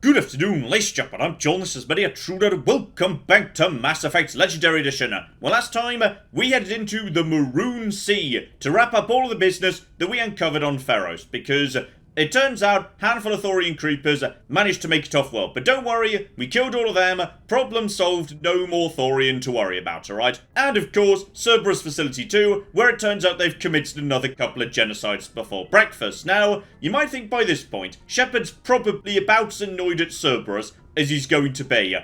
Good afternoon, ladies and gentlemen, I'm John, this is Benezia Truder, welcome back to Mass Effect Legendary Edition. Well, last time, we headed into the Maroon Sea to wrap up all of the business that we uncovered on Pharos, because it turns out handful of Thorian creepers managed to make it off world. But don't worry, we killed all of them, problem solved, no more Thorian to worry about, alright? And of course, Cerberus Facility 2, where it turns out they've committed another couple of genocides before breakfast. Now, you might think by this point, Shepard's probably about as annoyed at Cerberus as he's going to be.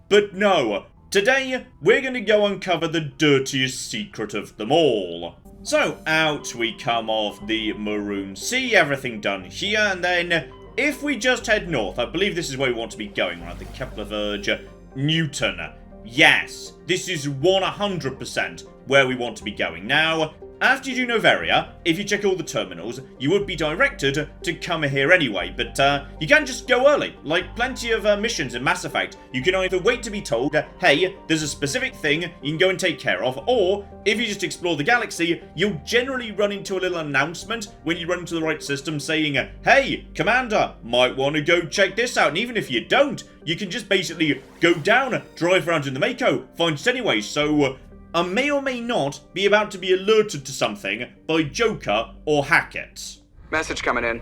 But no, today, we're going to go uncover the dirtiest secret of them all. So, out we come off the Maroon Sea, everything done here, and then, if we just head north, I believe this is where we want to be going, right, the Kepler Verge, Newton. Yes, this is 100% where we want to be going. Now, after you do Noveria, if you check all the terminals, you would be directed to come here anyway, but you can just go early. Like plenty of missions in Mass Effect, you can either wait to be told, hey, there's a specific thing you can go and take care of, or if you just explore the galaxy, you'll generally run into a little announcement when you run into the right system saying, hey, Commander, might want to go check this out, and even if you don't, you can just basically go down, drive around in the Mako, find it anyway, so I may or may not be about to be alerted to something by Joker or Hackett. Message coming in.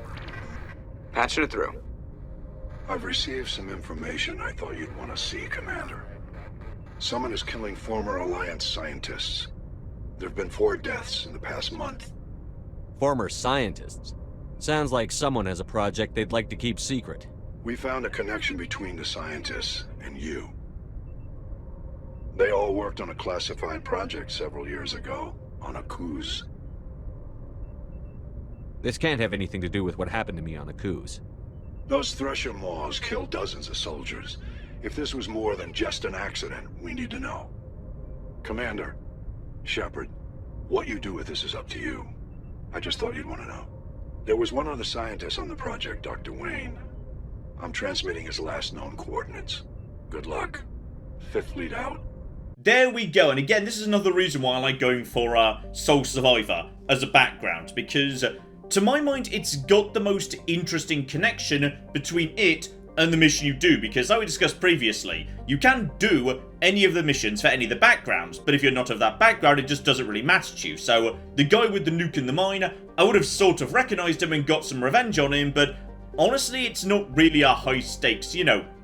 Patching it through. I've received some information I thought you'd want to see, Commander. Someone is killing former Alliance scientists. There have been 4 deaths in the past month. Former scientists? Sounds like someone has a project they'd like to keep secret. We found a connection between the scientists and you. They all worked on a classified project several years ago, on Akuz. This can't have anything to do with what happened to me on Akuz. Those Thresher Maws killed dozens of soldiers. If this was more than just an accident, we need to know. Commander, Shepard, what you do with this is up to you. I just thought you'd want to know. There was one other scientist on the project, Dr. Wayne. I'm transmitting his last known coordinates. Good luck. 5th Fleet out. There we go, and again, this is another reason why I like going for Soul Survivor as a background, because to my mind, it's got the most interesting connection between it and the mission you do, because like we discussed previously, you can do any of the missions for any of the backgrounds, but if you're not of that background, it just doesn't really matter to you. So, the guy with the nuke in the mine, I would have sort of recognised him and got some revenge on him, but honestly, it's not really a high-stakes,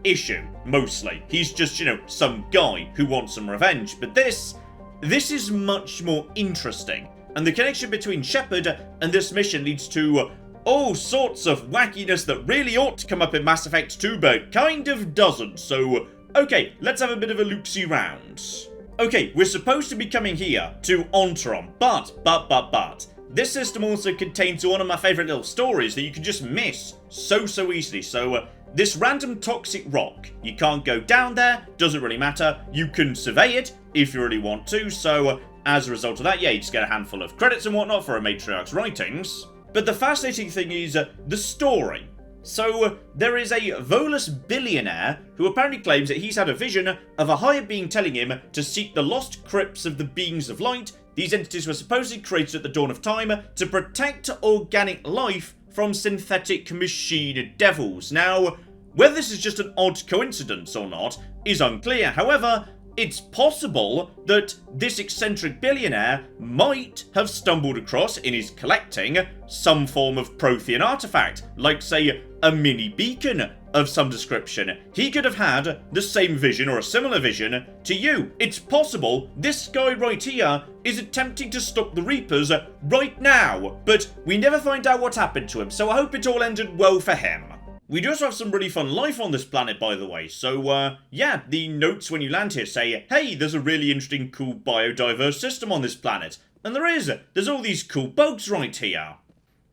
issue, mostly. He's just, some guy who wants some revenge. But this is much more interesting. And the connection between Shepard and this mission leads to all sorts of wackiness that really ought to come up in Mass Effect 2, but kind of doesn't. So, okay, let's have a bit of a look-see round. Okay, we're supposed to be coming here to Enteron, but this system also contains one of my favourite little stories that you can just miss so easily. So, this random toxic rock, you can't go down there, doesn't really matter. You can survey it if you really want to. So, as a result of that, yeah, you just get a handful of credits and whatnot for a matriarch's writings. But the fascinating thing is the story. So, there is a Volus billionaire who apparently claims that he's had a vision of a higher being telling him to seek the lost crypts of the beings of light. These entities were supposedly created at the dawn of time to protect organic life from synthetic machine devils. Now, whether this is just an odd coincidence or not is unclear. However, it's possible that this eccentric billionaire might have stumbled across, in his collecting, some form of Prothean artifact, like, say, a mini beacon of some description. He could have had the same vision or a similar vision to you. It's possible this guy right here is attempting to stop the Reapers right now, but we never find out what happened to him, so I hope it all ended well for him. We do also have some really fun life on this planet, by the way, so, yeah, the notes when you land here say, hey, there's a really interesting, cool, biodiverse system on this planet. And there is. There's all these cool bugs right here.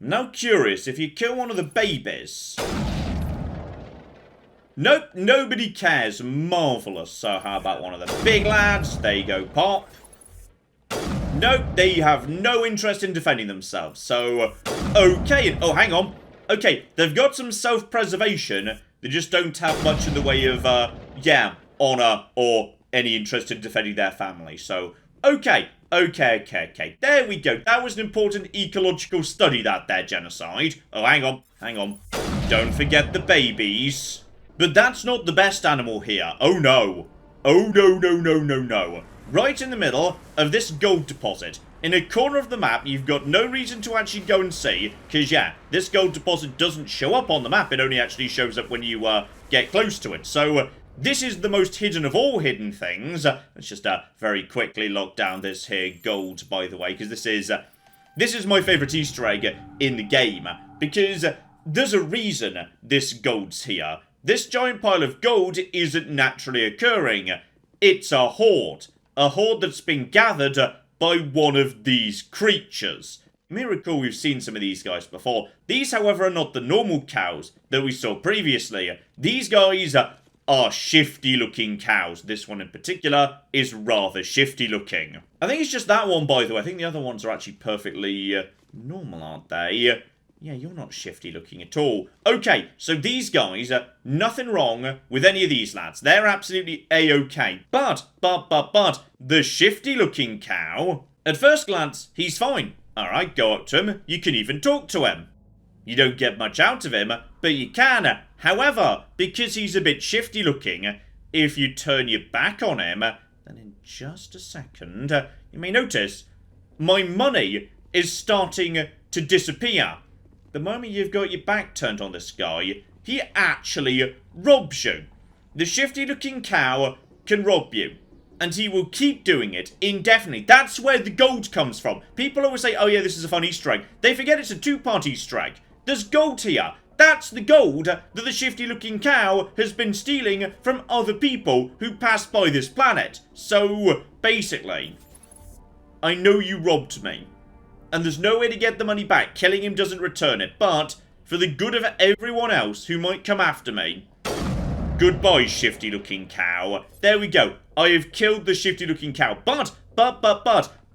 I'm now curious, if you kill one of the babies... Nope, nobody cares. Marvellous. So how about one of the big lads? There you go, pop. Nope, they have no interest in defending themselves. So, okay. Oh, hang on. Okay, they've got some self-preservation. They just don't have much in the way of, honour or any interest in defending their family. So, okay. There we go. That was an important ecological study, that there, genocide. Oh, hang on. Don't forget the babies. But that's not the best animal here. Oh no. Oh no, no, no, no, no. Right in the middle of this gold deposit, in a corner of the map you've got no reason to actually go and see, because yeah, this gold deposit doesn't show up on the map, it only actually shows up when you get close to it. So this is the most hidden of all hidden things. Let's just very quickly lock down this here gold, by the way, because this is my favourite Easter egg in the game, because there's a reason this gold's here. This giant pile of gold isn't naturally occurring. It's a hoard that's been gathered by one of these creatures. You may recall we've seen some of these guys before. These, however, are not the normal cows that we saw previously. These guys are shifty-looking cows. This one in particular is rather shifty-looking. I think it's just that one, by the way. I think the other ones are actually perfectly normal, aren't they? Yeah, you're not shifty-looking at all. Okay, so these guys, nothing wrong with any of these lads. They're absolutely A-okay. But, the shifty-looking cow, at first glance, he's fine. Alright, go up to him. You can even talk to him. You don't get much out of him, but you can. However, because he's a bit shifty-looking, if you turn your back on him, then in just a second, you may notice my money is starting to disappear. The moment you've got your back turned on this guy, he actually robs you. The shifty-looking cow can rob you. And he will keep doing it indefinitely. That's where the gold comes from. People always say, oh yeah, this is a fun Easter egg. They forget it's a two-part Easter egg. There's gold here. That's the gold that the shifty-looking cow has been stealing from other people who pass by this planet. So, basically, I know you robbed me. And there's no way to get the money back. Killing him doesn't return it. But, for the good of everyone else who might come after me, goodbye, shifty-looking cow. There we go. I have killed the shifty-looking cow. But,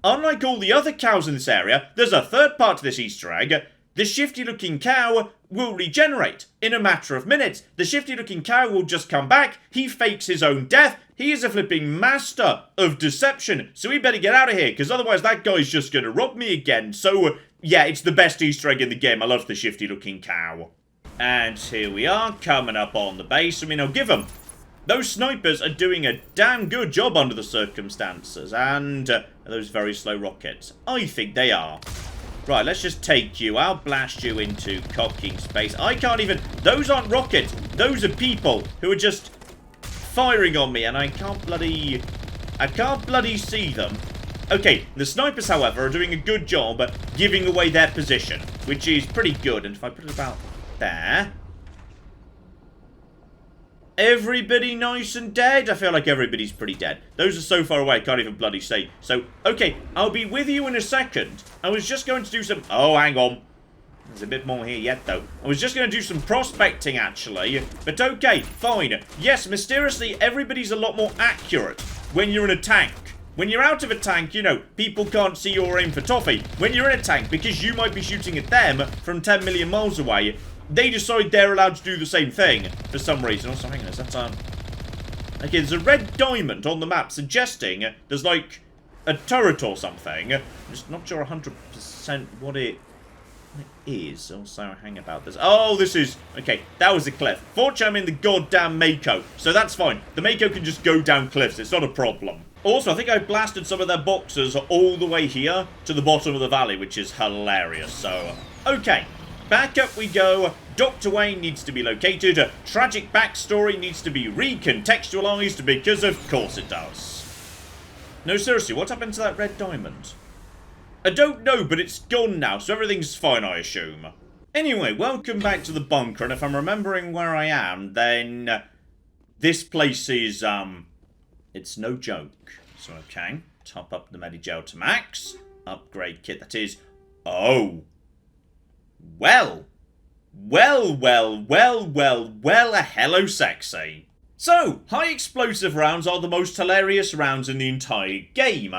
unlike all the other cows in this area, there's a third part to this Easter egg. The shifty-looking cow will regenerate in a matter of minutes. The shifty-looking cow will just come back. He fakes his own death. He is a flipping master of deception. So we better get out of here, because otherwise that guy's just going to rob me again. So, yeah, it's the best Easter egg in the game. I love the shifty-looking cow. And here we are, coming up on the base. I mean, I'll give them. Those snipers are doing a damn good job under the circumstances. And those very slow rockets. I think they are. Right, let's just take you. I'll blast you into cocking space. I can't even... Those aren't rockets. Those are people who are just firing on me. And I can't bloody see them. Okay, the snipers, however, are doing a good job at giving away their position. Which is pretty good. And if I put it about there... Everybody nice and dead? I feel like everybody's pretty dead. Those are so far away, I can't even bloody see. So, okay, I'll be with you in a second. I was just going to do some... Oh, hang on. There's a bit more here yet, though. I was just going to do some prospecting, actually. But okay, fine. Yes, mysteriously, everybody's a lot more accurate when you're in a tank. When you're out of a tank, you know, people can't see your aim for toffee. When you're in a tank, because you might be shooting at them from 10 million miles away... They decide they're allowed to do the same thing for some reason. Also, hang on, that's okay, there's a red diamond on the map suggesting there's like a turret or something. I'm just not sure 100% what it is. Also, hang about this. Oh, this is... Okay, that was a cliff. Fortunately, I'm in the goddamn Mako, so that's fine. The Mako can just go down cliffs. It's not a problem. Also, I think I blasted some of their boxers all the way here to the bottom of the valley, which is hilarious. So, okay. Back up we go. Dr. Wayne needs to be located. Tragic backstory needs to be recontextualized because of course it does. No, seriously, what happened to that red diamond? I don't know, but it's gone now, so everything's fine, I assume. Anyway, welcome back to the bunker, and if I'm remembering where I am, then this place is, it's no joke. So, okay, top up the Medigel to max. Upgrade kit, that is, oh. Well, hello sexy. So, high explosive rounds are the most hilarious rounds in the entire game.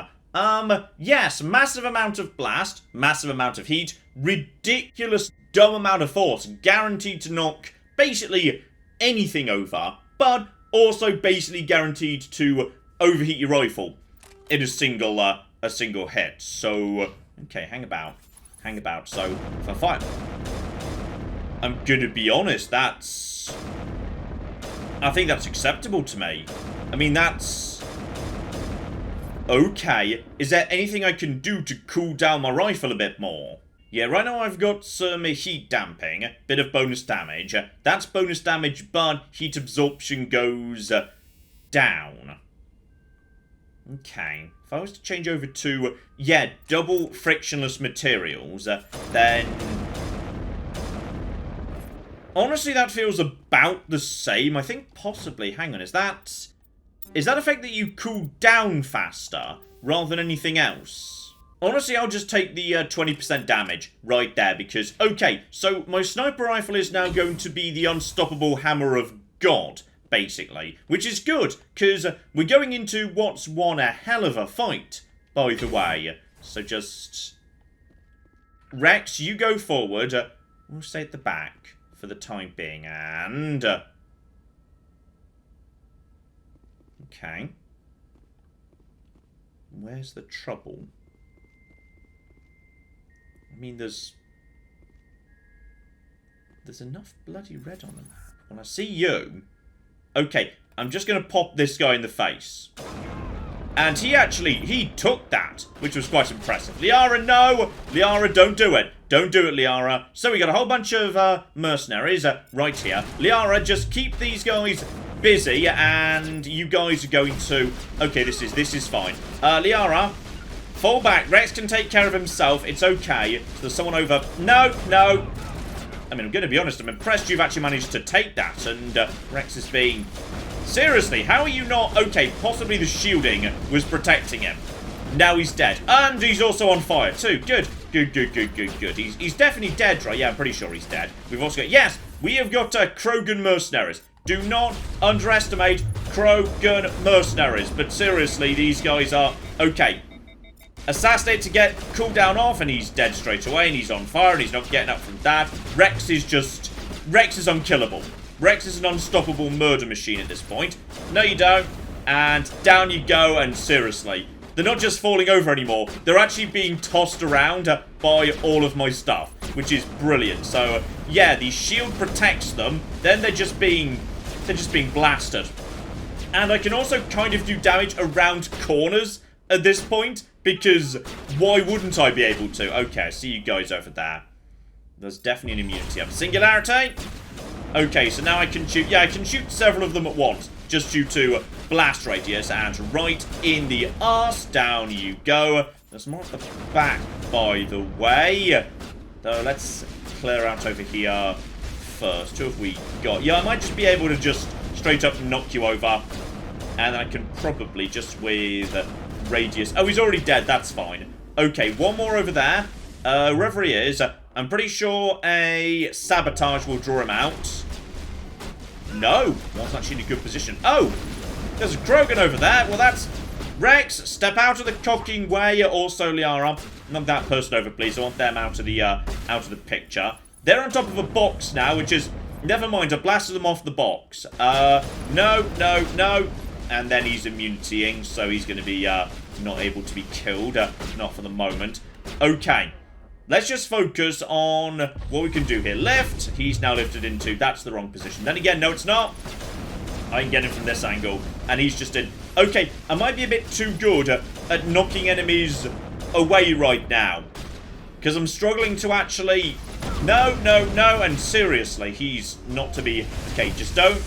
Yes, massive amount of blast, massive amount of heat, ridiculous dumb amount of force, guaranteed to knock basically anything over, but also basically guaranteed to overheat your rifle in a single hit. So, okay, hang about. So, if I fire, I'm gonna be honest, that's I think that's acceptable to me. I mean, that's... okay. Is there anything I can do to cool down my rifle a bit more? Yeah, right now I've got some heat damping, bit of bonus damage. That's bonus damage, but heat absorption goes down. Okay. If I was to change over to, yeah, double frictionless materials, then... honestly, that feels about the same. I think possibly, hang on, is that effect that you cool down faster rather than anything else? Honestly, I'll just take the 20% damage right there because, okay, so my sniper rifle is now going to be the unstoppable hammer of God, basically, which is good because we're going into what's one a hell of a fight, by the way. So just... Wrex, you go forward. We'll stay at the back for the time being, and... okay. Where's the trouble? I mean, there's enough bloody red on the map. When I see you... okay, I'm just going to pop this guy in the face. And he took that, which was quite impressive. Liara, no! Liara, don't do it. Don't do it, Liara. So we got a whole bunch of mercenaries right here. Liara, just keep these guys busy, and you guys are going to... okay, this is fine. Liara, fall back. Wrex can take care of himself. It's okay. So there's someone over... no, no. I mean, I'm going to be honest. I'm impressed you've actually managed to take that, and Wrex is being... seriously, how are you not... okay, possibly the shielding was protecting him. Now he's dead. And he's also on fire, too. Good. Good, good, good, good, good. He's definitely dead, right? Yeah, I'm pretty sure he's dead. We've also got... yes, we have got Krogan mercenaries. Do not underestimate Krogan mercenaries. But seriously, these guys are... okay. Assassinate to get cooldown off, and he's dead straight away, and he's on fire, and he's not getting up from that. Wrex is just... Wrex is unkillable. Wrex is an unstoppable murder machine at this point. No, you don't. And down you go, and seriously, they're not just falling over anymore. They're actually being tossed around by all of my stuff, which is brilliant. So, yeah, the shield protects them. Then they're just being blasted. And I can also kind of do damage around corners at this point, because why wouldn't I be able to? Okay, I see you guys over there. There's definitely an immunity up. Singularity. Okay, so now I can shoot... yeah, I can shoot several of them at once, just due to blast radius, and right in the arse, down you go. There's more at the back, by the way. Though, let's clear out over here first. Who have we got? Yeah, I might just be able to just straight up knock you over, and I can probably just with radius... oh, he's already dead, that's fine. Okay, one more over there. Wherever he is, I'm pretty sure a sabotage will draw him out. No, one's actually in a good position. Oh, there's a Krogan over there. Well, that's... Wrex, step out of the cocking way. Also, Liara, knock that person over, please. I want them out of the picture. They're on top of a box now, which is... never mind, I blasted them off the box. No, no, no. And then he's immunitying, so he's going to be not able to be killed. Not for the moment. Okay. Let's just focus on what we can do here. Lift. He's now lifted into... that's the wrong position. Then again, no, it's not. I can get him from this angle. And he's just in... okay, I might be a bit too good at knocking enemies away right now. Because I'm struggling to actually... no, no, no. And seriously, he's not to be... okay, just don't...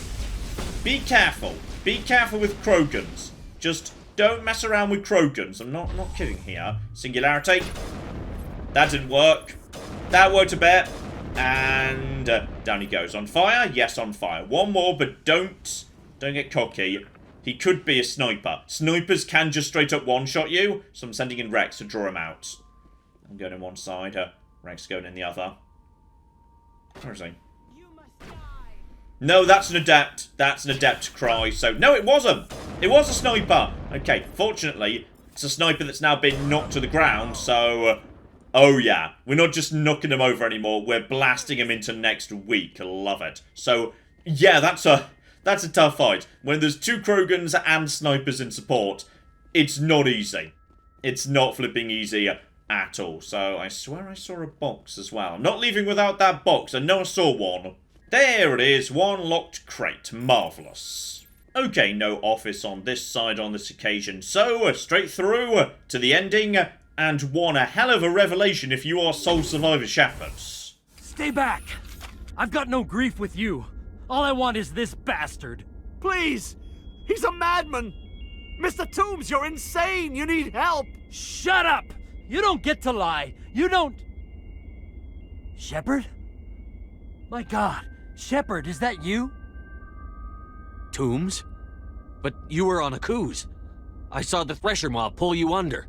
be careful. Be careful with Krogans. Just don't mess around with Krogans. I'm not kidding here. Singularity. That didn't work. That worked a bit. And down he goes. On fire? Yes, on fire. One more, but don't get cocky. He could be a sniper. Snipers can just straight up one-shot you. So I'm sending in Wrex to draw him out. I'm going in one side. Wrex going in the other. Where is he? No, that's an adept. That's an adept cry. So, no, it wasn't. It was a sniper. Okay, fortunately, it's a sniper that's now been knocked to the ground. So, oh yeah. We're not just knocking him over anymore. We're blasting him into next week. Love it. So, yeah, that's a tough fight. When there's two Krogans and snipers in support, it's not easy. It's not flipping easy at all. So, I swear I saw a box as well. I'm not leaving without that box. I know I saw one. There it is, one locked crate. Marvellous. Okay, no office on this side on this occasion, so straight through to the ending, and one a hell of a revelation if you are sole survivor shepherds. Stay back! I've got no grief with you. All I want is this bastard. Please! He's a madman! Mr. Toombs, you're insane! You need help! Shut up! You don't get to lie. You don't... Shepard? My God, Shepard, is that you? Toombs? But you were on a cruise. I saw the Thresher mob pull you under.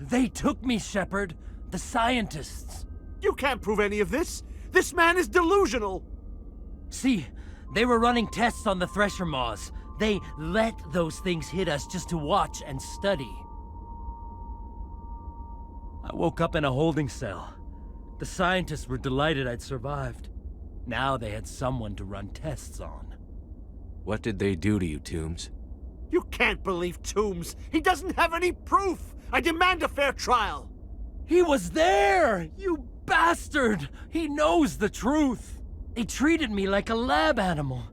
They took me, Shepard. The scientists. You can't prove any of this! This man is delusional! See, they were running tests on the Thresher maws. They let those things hit us just to watch and study. I woke up in a holding cell. The scientists were delighted I'd survived. Now they had someone to run tests on. What did they do to you, Toombs? You can't believe Toombs! He doesn't have any proof! I demand a fair trial! He was there! You bastard! He knows the truth! They treated me like a lab animal.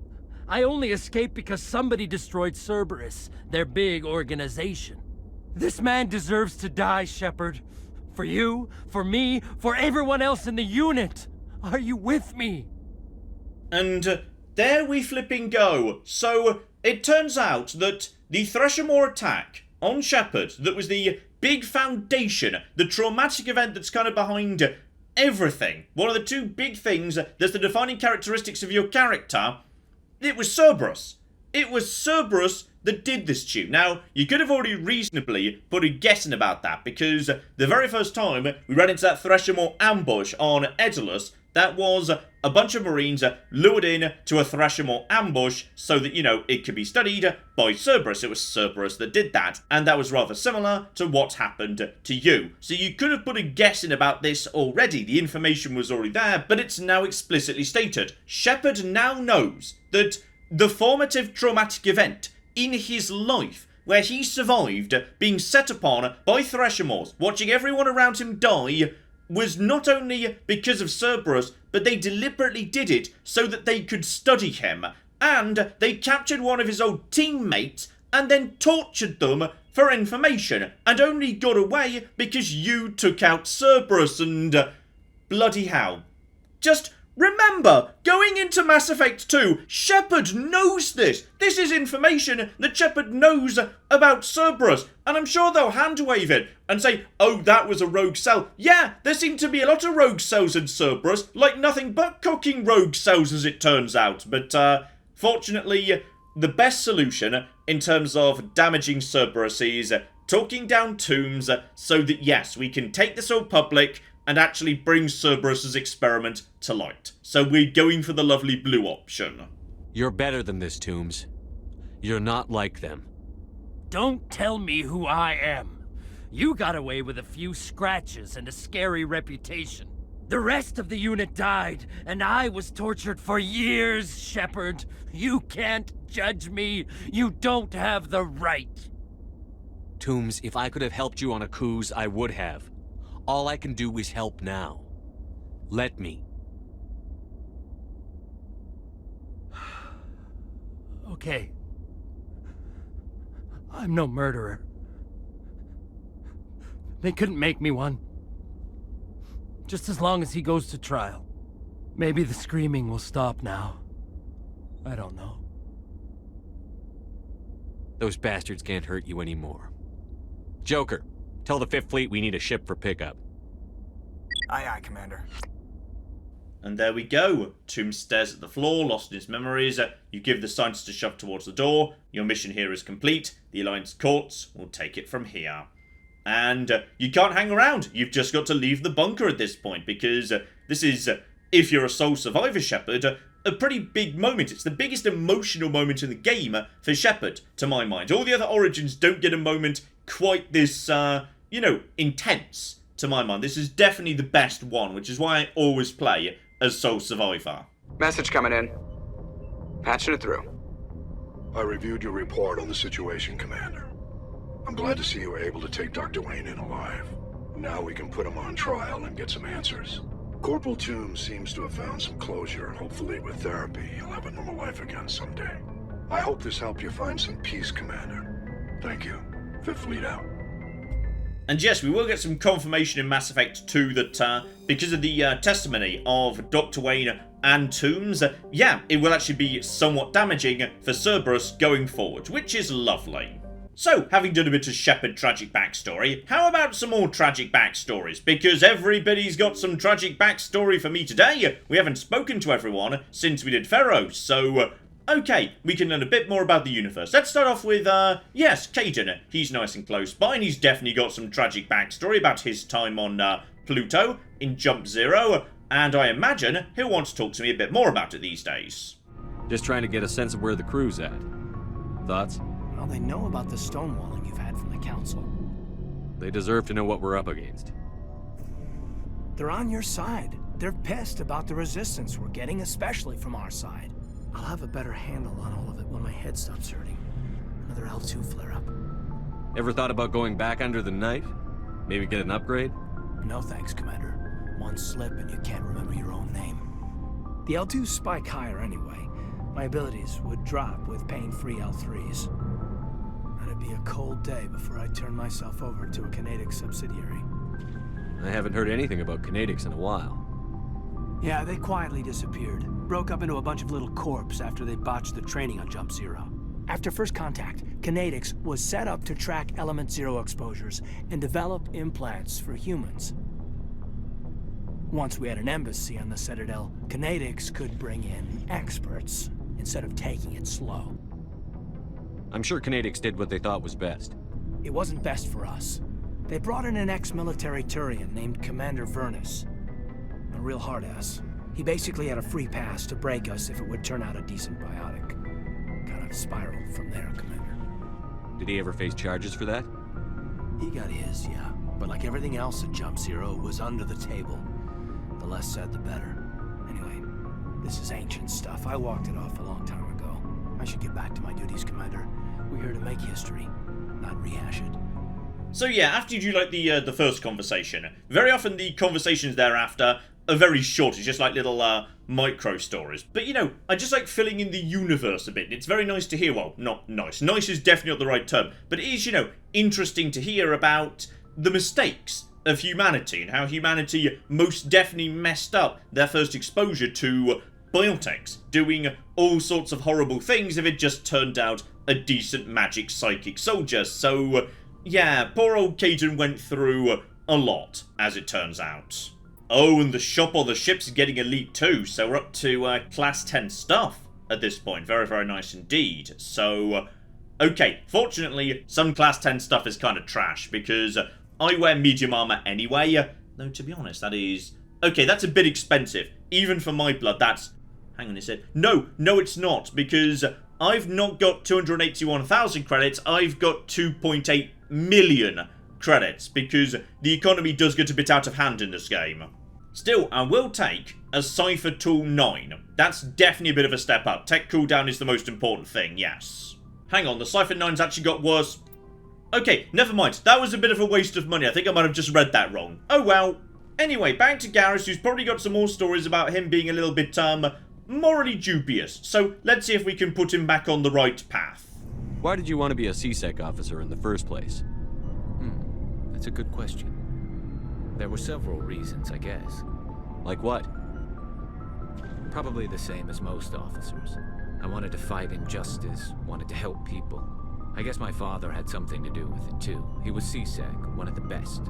I only escaped because somebody destroyed Cerberus, their big organization. This man deserves to die, Shepard. For you, for me, for everyone else in the unit. Are you with me? And there we flipping go. So it turns out that the Threshermore attack on Shepard, that was the big foundation, the traumatic event that's kind of behind everything, one of the two big things that's the defining characteristics of your character, it was Cerberus. It was Cerberus that did this to you. Now, you could have already reasonably put a guess in about that, because the very first time we ran into that Threshermore ambush on Edalus, that was a bunch of Marines lured in to a Threshermore ambush so that, you know, it could be studied by Cerberus. It was Cerberus that did that, and that was rather similar to what happened to you. So you could have put a guess in about this already. The information was already there, but it's now explicitly stated. Shepard now knows that the formative traumatic event in his life, where he survived being set upon by Threshermores, watching everyone around him die, was not only because of Cerberus, but they deliberately did it so that they could study him. And they captured one of his old teammates and then tortured them for information, and only got away because you took out Cerberus. And bloody hell. Just remember, going into Mass Effect 2, Shepard knows this. This is information that Shepard knows about Cerberus. And I'm sure they'll hand-wave it and say, oh, that was a rogue cell. Yeah, there seem to be a lot of rogue cells in Cerberus, like nothing but cooking rogue cells as it turns out. But fortunately, the best solution in terms of damaging Cerberus is talking down Toombs so that, yes, we can take this all public and actually bring Cerberus's experiment to light. So we're going for the lovely blue option. You're better than this, Toombs. You're not like them. Don't tell me who I am. You got away with a few scratches and a scary reputation. The rest of the unit died, and I was tortured for years, Shepard. You can't judge me. You don't have the right. Toombs, if I could have helped you on a cruise, I would have. All I can do is help now. Let me. Okay. I'm no murderer. They couldn't make me one. Just as long as he goes to trial. Maybe the screaming will stop now. I don't know. Those bastards can't hurt you anymore. Joker, tell the 5th Fleet we need a ship for pickup. Aye, aye, Commander. And there we go. Toombs stares at the floor, lost in his memories. You give the scientist a shove towards the door. Your mission here is complete. The Alliance courts will take it from here. And you can't hang around. You've just got to leave the bunker at this point, because this is, if you're a sole survivor Shepard, a pretty big moment. It's the biggest emotional moment in the game for Shepard, to my mind. All the other Origins don't get a moment quite this, intense, to my mind. This is definitely the best one, which is why I always play as sole survivor. Message coming in. Patching it through. I reviewed your report on the situation, Commander. I'm glad to see you were able to take Dr. Wayne in alive. Now we can put him on trial and get some answers. Corporal Toombs seems to have found some closure. Hopefully with therapy, he'll have a normal life again someday. I hope this helped you find some peace, Commander. Thank you. Fifth Fleet out. And yes, we will get some confirmation in Mass Effect 2 that because of the testimony of Dr. Wayne and Toombs, yeah, it will actually be somewhat damaging for Cerberus going forward, which is lovely. So, having done a bit of Shepard tragic backstory, how about some more tragic backstories? Because everybody's got some tragic backstory for me today. We haven't spoken to everyone since we did Pharaoh, so okay, we can learn a bit more about the universe. Let's start off with, yes, Caden. He's nice and close by, and he's definitely got some tragic backstory about his time on Pluto in Jump Zero, and I imagine he'll want to talk to me a bit more about it these days. Just trying to get a sense of where the crew's at. Thoughts? Well, they know about the stonewalling you've had from the Council. They deserve to know what we're up against. They're on your side. They're pissed about the resistance we're getting, especially from our side. I'll have a better handle on all of it when my head stops hurting. Another L2 flare-up. Ever thought about going back under the knife? Maybe get an upgrade? No thanks, Commander. One slip and you can't remember your own name. The L2s spike higher anyway. My abilities would drop with pain-free L3s. It'd be a cold day before I turn myself over to a Canadic subsidiary. I haven't heard anything about Canadics in a while. Yeah, they quietly disappeared. Broke up into a bunch of little corps after they botched the training on Jump Zero. After first contact, Canadics was set up to track Element Zero exposures and develop implants for humans. Once we had an embassy on the Citadel, Canadics could bring in experts instead of taking it slow. I'm sure Canadics did what they thought was best. It wasn't best for us. They brought in an ex-military Turian named Commander Vernus. A real hard-ass. He basically had a free pass to break us if it would turn out a decent biotic. Kind of spiraled from there, Commander. Did he ever face charges for that? He got his, yeah. But like everything else at Jump Zero, it was under the table. The less said, the better. Anyway, this is ancient stuff. I walked it off a long time ago. I should get back to my duties, Commander. We're here to make history, not rehash it. So yeah, after you do like the first conversation, very often the conversations thereafter are very short. It's just like little micro stories. But you know, I just like filling in the universe a bit. And it's very nice to hear. Well, not nice. Nice is definitely not the right term. But it is, you know, interesting to hear about the mistakes of humanity and how humanity most definitely messed up their first exposure to biotics, doing all sorts of horrible things if it just turned out a decent magic psychic soldier. So yeah, poor old Caden went through a lot, as it turns out. Oh, and the shop or the ship's getting elite too, so we're up to class 10 stuff at this point. Very, very nice indeed. So, okay, fortunately, some class 10 stuff is kind of trash, because I wear medium armor anyway. Though, to be honest, that is... Okay, that's a bit expensive. Even for my blood, that's... Hang on a sec. No, it's not, because I've not got 281,000 credits. I've got 2.8 million credits, because the economy does get a bit out of hand in this game. Still, I will take a Cypher Tool 9. That's definitely a bit of a step up. Tech cooldown is the most important thing, yes. Hang on, the Cypher 9's actually got worse. Okay, never mind. That was a bit of a waste of money. I think I might have just read that wrong. Oh well. Anyway, back to Garrus, who's probably got some more stories about him being a little bit, morally dubious. So, let's see if we can put him back on the right path. Why did you want to be a CSEC officer in the first place? That's a good question. There were several reasons, I guess. Like what? Probably the same as most officers. I wanted to fight injustice, wanted to help people. I guess my father had something to do with it too. He was CSEC, one of the best.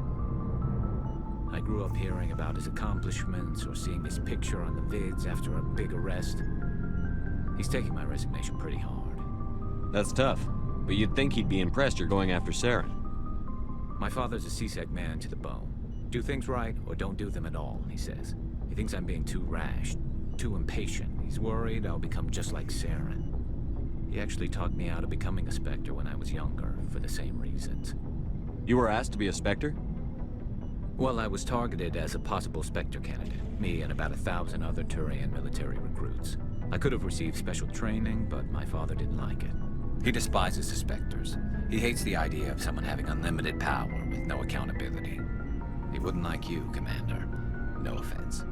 I grew up hearing about his accomplishments or seeing his picture on the vids after a big arrest. He's taking my resignation pretty hard. That's tough, but you'd think he'd be impressed you're going after Saren. My father's a CSEC man to the bone. Do things right, or don't do them at all, he says. He thinks I'm being too rash, too impatient. He's worried I'll become just like Saren. He actually talked me out of becoming a Spectre when I was younger, for the same reasons. You were asked to be a Spectre? Well, I was targeted as a possible Spectre candidate. Me and about 1,000 other Turian military recruits. I could have received special training, but my father didn't like it. He despises the Spectres. He hates the idea of someone having unlimited power with no accountability. He wouldn't like you, Commander. No offense.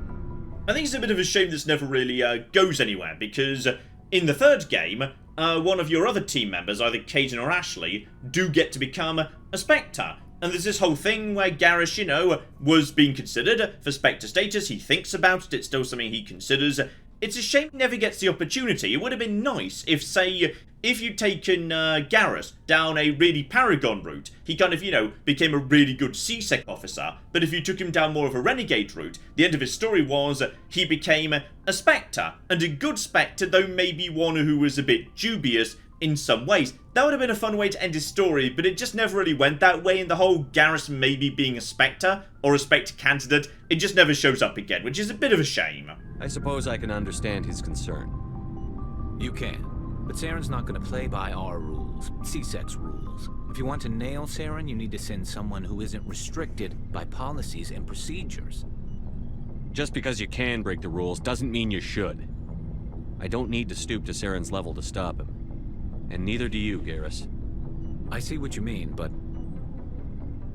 I think it's a bit of a shame this never really goes anywhere, because in the third game, one of your other team members, either Caden or Ashley, do get to become a Spectre. And there's this whole thing where Garrus, you know, was being considered for Spectre status. He thinks about it, it's still something he considers. It's a shame he never gets the opportunity. It would have been nice if, say, if you'd taken Garrus down a really Paragon route, he kind of, you know, became a really good C-Sec officer, but if you took him down more of a Renegade route, the end of his story was he became a Spectre, and a good Spectre, though maybe one who was a bit dubious in some ways. That would have been a fun way to end his story, but it just never really went that way, and the whole Garrus maybe being a Spectre, or a Spectre candidate, it just never shows up again, which is a bit of a shame. I suppose I can understand his concern. You can. But Saren's not going to play by our rules, C-Sec's rules. If you want to nail Saren, you need to send someone who isn't restricted by policies and procedures. Just because you can break the rules doesn't mean you should. I don't need to stoop to Saren's level to stop him. And neither do you, Garrus. I see what you mean, but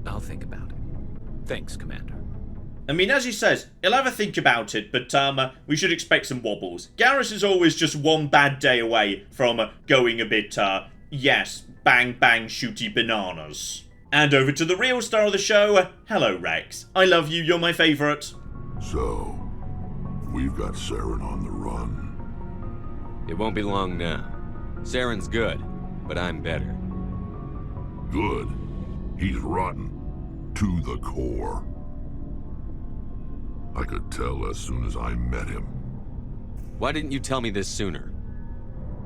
I'll think about it. Thanks, Commander. I mean, as he says, he'll have a think about it, but we should expect some wobbles. Garrus is always just one bad day away from going a bit, yes, bang bang shooty bananas. And over to the real star of the show, hello Wrex. I love you, you're my favourite. So, we've got Saren on the run. It won't be long now. Saren's good, but I'm better. Good. He's rotten. To the core. I could tell as soon as I met him. Why didn't you tell me this sooner?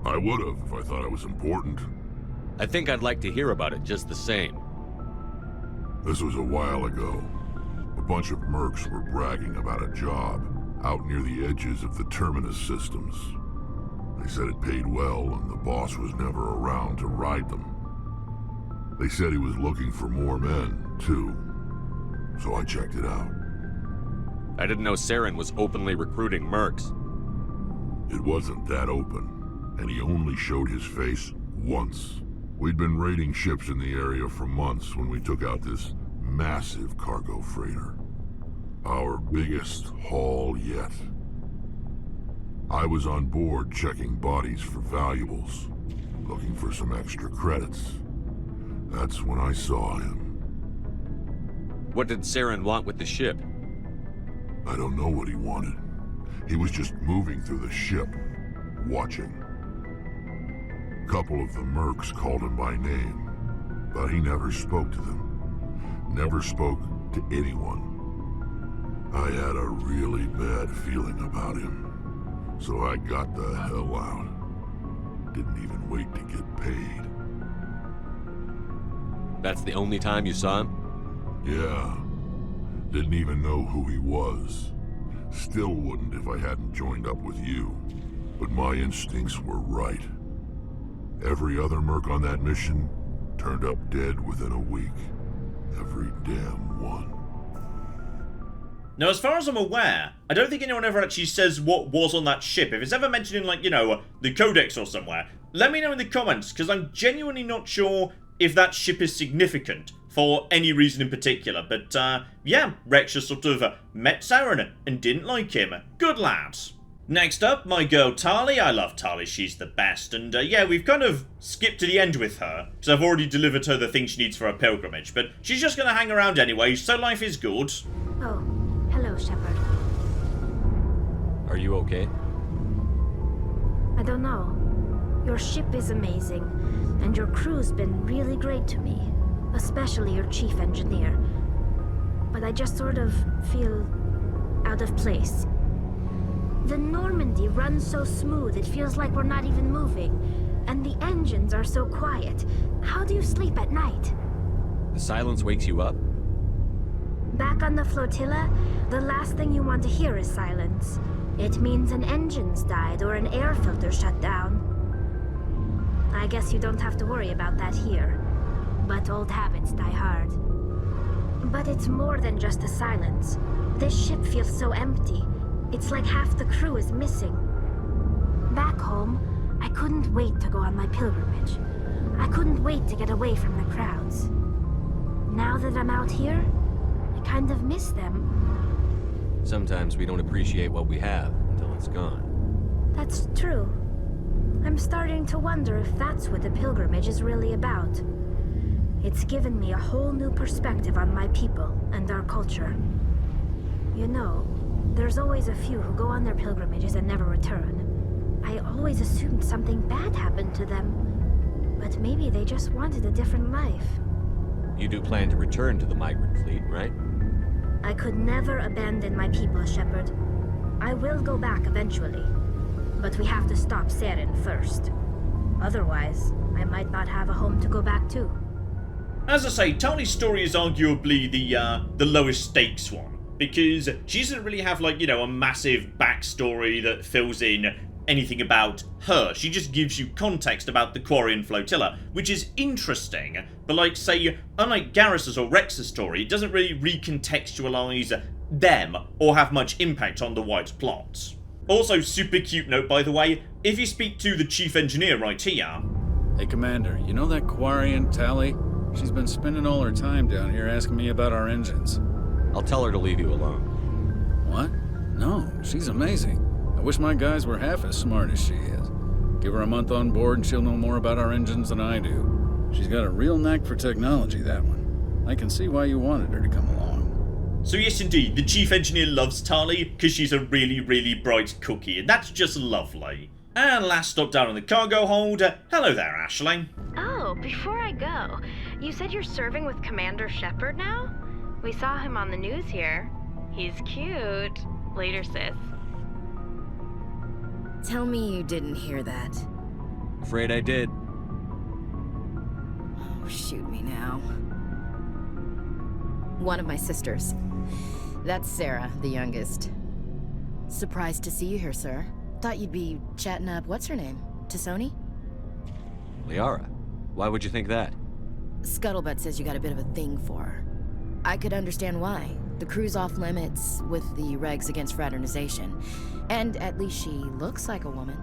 I would have if I thought it was important. I think I'd like to hear about it just the same. This was a while ago. A bunch of mercs were bragging about a job out near the edges of the Terminus systems. They said it paid well and the boss was never around to ride them. They said he was looking for more men, too. So I checked it out. I didn't know Saren was openly recruiting mercs. It wasn't that open, and he only showed his face once. We'd been raiding ships in the area for months when we took out this massive cargo freighter. Our biggest haul yet. I was on board checking bodies for valuables, looking for some extra credits. That's when I saw him. What did Saren want with the ship? I don't know what he wanted. He was just moving through the ship, watching. A couple of the mercs called him by name, but he never spoke to them. Never spoke to anyone. I had a really bad feeling about him. So I got the hell out. Didn't even wait to get paid. That's the only time you saw him? Yeah. Didn't even know who he was. Still wouldn't if I hadn't joined up with you. But my instincts were right. Every other merc on that mission turned up dead within a week. Every damn one. Now, as far as I'm aware, I don't think anyone ever actually says what was on that ship. If it's ever mentioned in, like, you know, the Codex or somewhere, let me know in the comments, because I'm genuinely not sure if that ship is significant for any reason in particular. But, yeah, Wrex just sort of met Saren and didn't like him. Good lad. Next up, my girl Tali. I love Tali, she's the best. And, yeah, we've kind of skipped to the end with her, because I've already delivered her the things she needs for her pilgrimage. But she's just going to hang around anyway, so life is good. Oh, hello, Shepard. Are you okay? I don't know. Your ship is amazing, and your crew's been really great to me. Especially your chief engineer. But I just sort of feel out of place. The Normandy runs so smooth, it feels like we're not even moving. And the engines are so quiet. How do you sleep at night? The silence wakes you up? Back on the flotilla, the last thing you want to hear is silence. It means an engine's died or an air filter shut down. I guess you don't have to worry about that here. But old habits die hard. But it's more than just the silence. This ship feels so empty. It's like half the crew is missing. Back home, I couldn't wait to go on my pilgrimage. I couldn't wait to get away from the crowds. Now that I'm out here, I kind of miss them. Sometimes we don't appreciate what we have until it's gone. That's true. I'm starting to wonder if that's what the pilgrimage is really about. It's given me a whole new perspective on my people and our culture. You know, there's always a few who go on their pilgrimages and never return. I always assumed something bad happened to them, but maybe they just wanted a different life. You do plan to return to the migrant fleet, right? I could never abandon my people, Shepard. I will go back eventually, but we have to stop Saren first. Otherwise, I might not have a home to go back to. As I say, Tali's story is arguably the lowest stakes one, because she doesn't really have, like, you know, a massive backstory that fills in anything about her. She just gives you context about the Quarian flotilla, which is interesting, but like, say, unlike Garrus's or Wrex's story, it doesn't really recontextualize them or have much impact on the wider plot. Also, super cute note, by the way, if you speak to the chief engineer right here... Hey, Commander, you know that Quarian, Tali? She's been spending all her time down here asking me about our engines. I'll tell her to leave you alone. What? No, she's amazing. I wish my guys were half as smart as she is. Give her a month on board and she'll know more about our engines than I do. She's got a real knack for technology, that one. I can see why you wanted her to come along. So yes, indeed, the chief engineer loves Tali because she's a really, really bright cookie, and that's just lovely. And last stop down on the cargo hold, hello there, Ashley. Oh, before I go, you said you're serving with Commander Shepard now? We saw him on the news here. He's cute. Later, sis. Tell me you didn't hear that. Afraid I did. Oh, shoot me now. One of my sisters. That's Sarah, the youngest. Surprised to see you here, sir. Thought you'd be chatting up, what's her name? Tassoni? Liara, why would you think that? Scuttlebutt says you got a bit of a thing for her. I could understand why. The crew's off limits with the regs against fraternization. And at least she looks like a woman.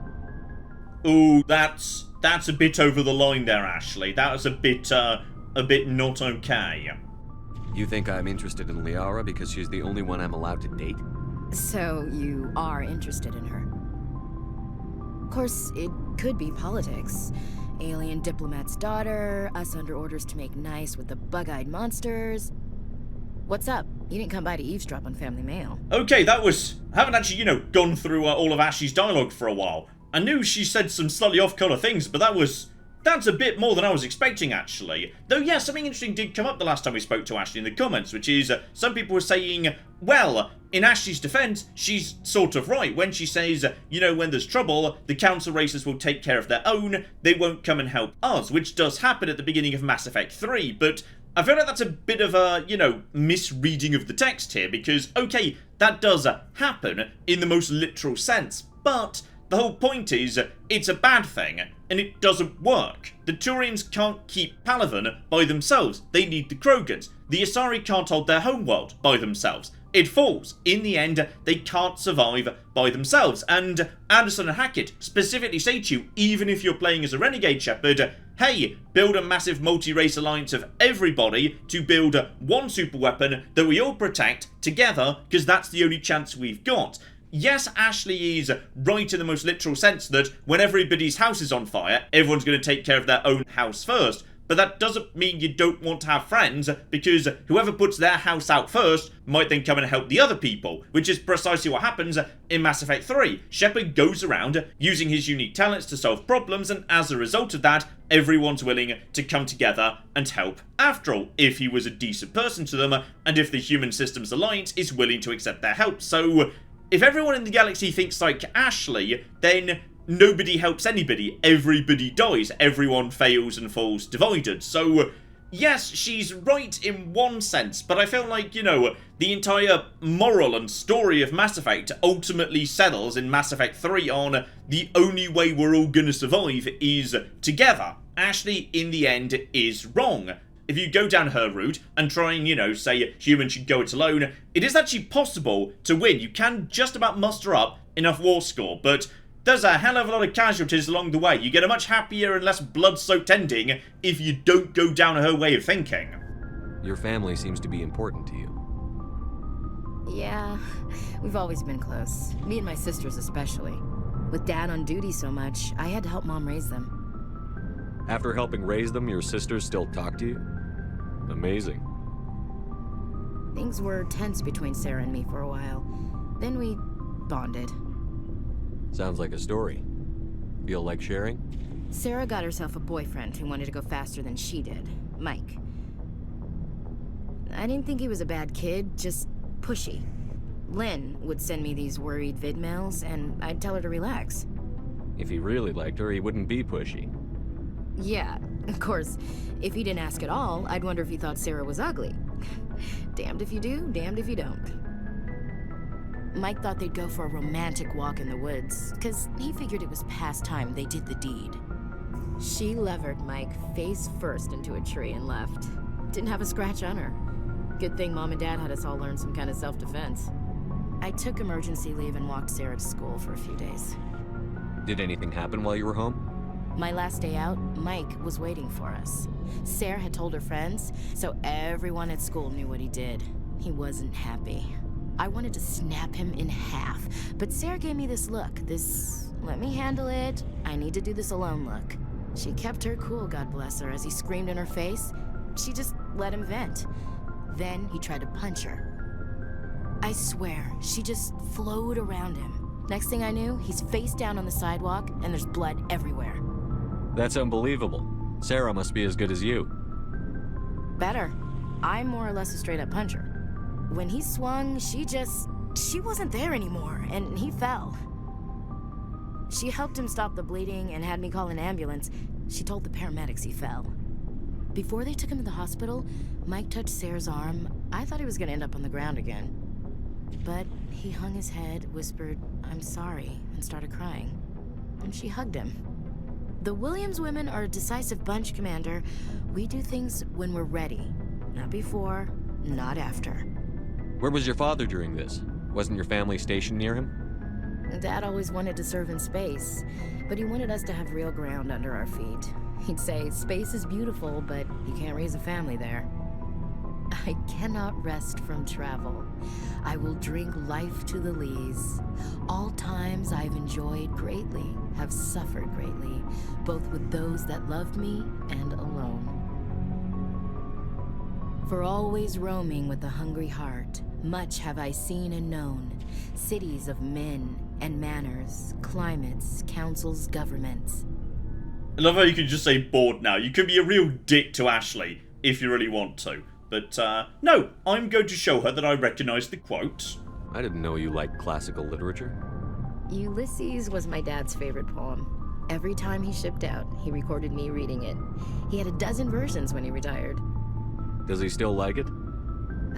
Ooh, that's a bit over the line there, Ashley. That was a bit not okay. You think I'm interested in Liara because she's the only one I'm allowed to date? So you are interested in her? Of course, it could be politics. Alien diplomat's daughter, us under orders to make nice with the bug-eyed monsters. What's up? You didn't come by to eavesdrop on Family Mail. Okay, that was... I haven't actually, you know, gone through all of Ashley's dialogue for a while. I knew she said some slightly off-colour things, but that's a bit more than I was expecting, actually. Though, yeah, something interesting did come up the last time we spoke to Ashley in the comments, which is some people were saying, well, in Ashley's defense, she's sort of right when she says, you know, when there's trouble, the council races will take care of their own, they won't come and help us, which does happen at the beginning of Mass Effect 3, but I feel like that's a bit of a, you know, misreading of the text here, because, okay, that does happen in the most literal sense, but the whole point is, it's a bad thing, and it doesn't work. The Turians can't keep Palaven by themselves. They need the Krogans. The Asari can't hold their homeworld by themselves. It falls. In the end, they can't survive by themselves. And Anderson and Hackett specifically say to you, even if you're playing as a Renegade Shepard, hey, build a massive multi-race alliance of everybody to build one super weapon that we all protect together, because that's the only chance we've got. Yes, Ashley is right in the most literal sense that when everybody's house is on fire, everyone's going to take care of their own house first. But that doesn't mean you don't want to have friends, because whoever puts their house out first might then come and help the other people, which is precisely what happens in Mass Effect 3. Shepard goes around using his unique talents to solve problems, and as a result of that, everyone's willing to come together and help after all, if he was a decent person to them, and if the Human Systems Alliance is willing to accept their help. So if everyone in the galaxy thinks like Ashley, then nobody helps anybody, everybody dies, everyone fails and falls divided. So yes, she's right in one sense, but I feel like, you know, the entire moral and story of Mass Effect ultimately settles in Mass Effect 3 on the only way we're all gonna survive is together. Ashley, in the end, is wrong. If you go down her route and try and, you know, say humans should go it alone, it is actually possible to win. You can just about muster up enough war score, but there's a hell of a lot of casualties along the way. You get a much happier and less blood-soaked ending if you don't go down her way of thinking. Your family seems to be important to you. Yeah, we've always been close. Me and my sisters especially. With Dad on duty so much, I had to help Mom raise them. After helping raise them, your sisters still talk to you? Amazing. Things were tense between Sarah and me for a while. Then we bonded. Sounds like a story. Feel like sharing? Sarah got herself a boyfriend who wanted to go faster than she did, Mike. I didn't think he was a bad kid, just pushy. Lynn would send me these worried vid mails, and I'd tell her to relax. If he really liked her, he wouldn't be pushy. Yeah, of course, if he didn't ask at all, I'd wonder if he thought Sarah was ugly. Damned if you do, damned if you don't. Mike thought they'd go for a romantic walk in the woods, because he figured it was past time they did the deed. She levered Mike face first into a tree and left. Didn't have a scratch on her. Good thing Mom and Dad had us all learn some kind of self-defense. I took emergency leave and walked Sarah to school for a few days. Did anything happen while you were home? My last day out, Mike was waiting for us. Sarah had told her friends, so everyone at school knew what he did. He wasn't happy. I wanted to snap him in half, but Sarah gave me this look, this let me handle it, I need to do this alone look. She kept her cool, God bless her, as he screamed in her face. She just let him vent. Then he tried to punch her. I swear, she just flowed around him. Next thing I knew, he's face down on the sidewalk, and there's blood everywhere. That's unbelievable. Sarah must be as good as you. Better. I'm more or less a straight-up puncher. When he swung, she wasn't there anymore, and he fell. She helped him stop the bleeding and had me call an ambulance. She told the paramedics he fell. Before they took him to the hospital, Mike touched Sarah's arm. I thought he was gonna end up on the ground again. But he hung his head, whispered, "I'm sorry," and started crying. And she hugged him. The Williams women are a decisive bunch, Commander. We do things when we're ready. Not before, not after. Where was your father during this? Wasn't your family stationed near him? Dad always wanted to serve in space, but he wanted us to have real ground under our feet. He'd say, space is beautiful, but you can't raise a family there. I cannot rest from travel. I will drink life to the lees. All times I've enjoyed greatly, have suffered greatly, both with those that loved me and alone. For always roaming with a hungry heart, much have I seen and known, cities of men and manners, climates, councils, governments. I love how you can just say bored now. You could be a real dick to Ashley if you really want to. But, no, I'm going to show her that I recognize the quote. I didn't know you liked classical literature. Ulysses was my dad's favorite poem. Every time he shipped out, he recorded me reading it. He had a dozen versions when he retired. Does he still like it?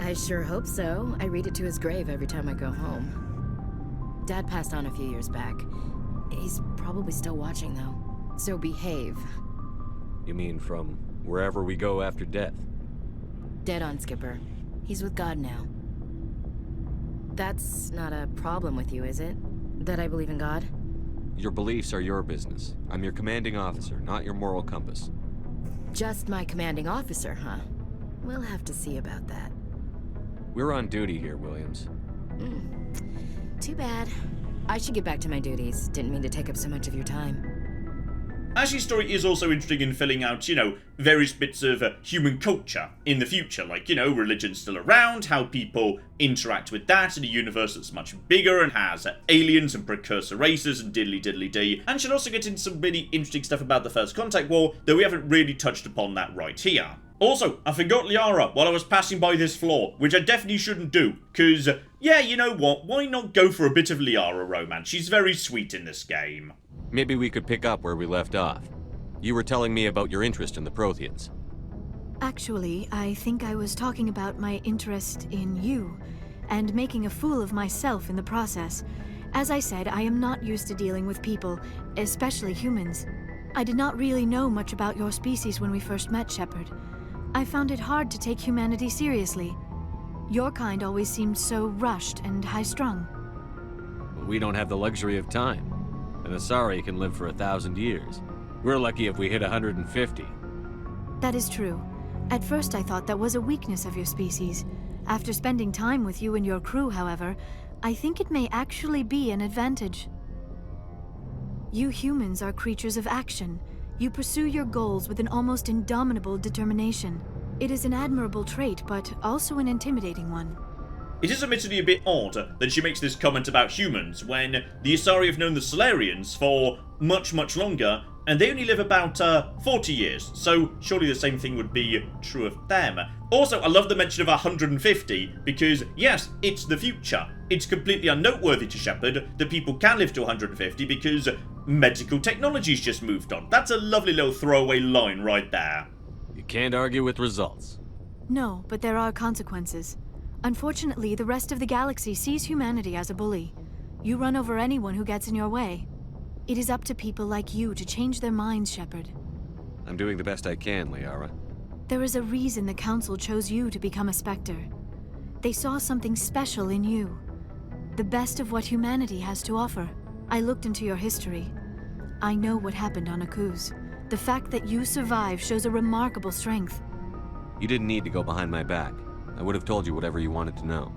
I sure hope so. I read it to his grave every time I go home. Dad passed on a few years back. He's probably still watching, though. So behave. You mean from wherever we go after death? Dead on, Skipper. He's with God now. That's not a problem with you, is it? That I believe in God? Your beliefs are your business. I'm your commanding officer, not your moral compass. Just my commanding officer, huh? We'll have to see about that. We're on duty here, Williams. Too bad. I should get back to my duties. Didn't mean to take up so much of your time. Ashley's story is also interesting in filling out, various bits of human culture in the future. Like, religion's still around, how people interact with that in a universe that's much bigger and has aliens and precursor races and diddly-diddly-dee. And she'll also get into some really interesting stuff about the First Contact War, though we haven't really touched upon that right here. Also, I forgot Liara while I was passing by this floor, which I definitely shouldn't do, because, yeah, you know what, why not go for a bit of Liara romance? She's very sweet in this game. Maybe we could pick up where we left off. You were telling me about your interest in the Protheans. Actually, I think I was talking about my interest in you, and making a fool of myself in the process. As I said, I am not used to dealing with people, especially humans. I did not really know much about your species when we first met, Shepard. I found it hard to take humanity seriously. Your kind always seemed so rushed and high-strung. We don't have the luxury of time. An Asari can live for 1,000 years. We're lucky if we hit 150. That is true. At first I thought that was a weakness of your species. After spending time with you and your crew, however, I think it may actually be an advantage. You humans are creatures of action. You pursue your goals with an almost indomitable determination. It is an admirable trait, but also an intimidating one. It is admittedly a bit odd that she makes this comment about humans when the Asari have known the Solarians for much, much longer, and they only live about 40 years, so surely the same thing would be true of them. Also, I love the mention of 150, because yes, it's the future. It's completely unnoteworthy to Shepard that people can live to 150 because medical technology's just moved on. That's a lovely little throwaway line right there. You can't argue with results. No, but there are consequences. Unfortunately, the rest of the galaxy sees humanity as a bully. You run over anyone who gets in your way. It is up to people like you to change their minds, Shepard. I'm doing the best I can, Liara. There is a reason the Council chose you to become a Spectre. They saw something special in you. The best of what humanity has to offer. I looked into your history. I know what happened on Akuz. The fact that you survived shows a remarkable strength. You didn't need to go behind my back. I would have told you whatever you wanted to know.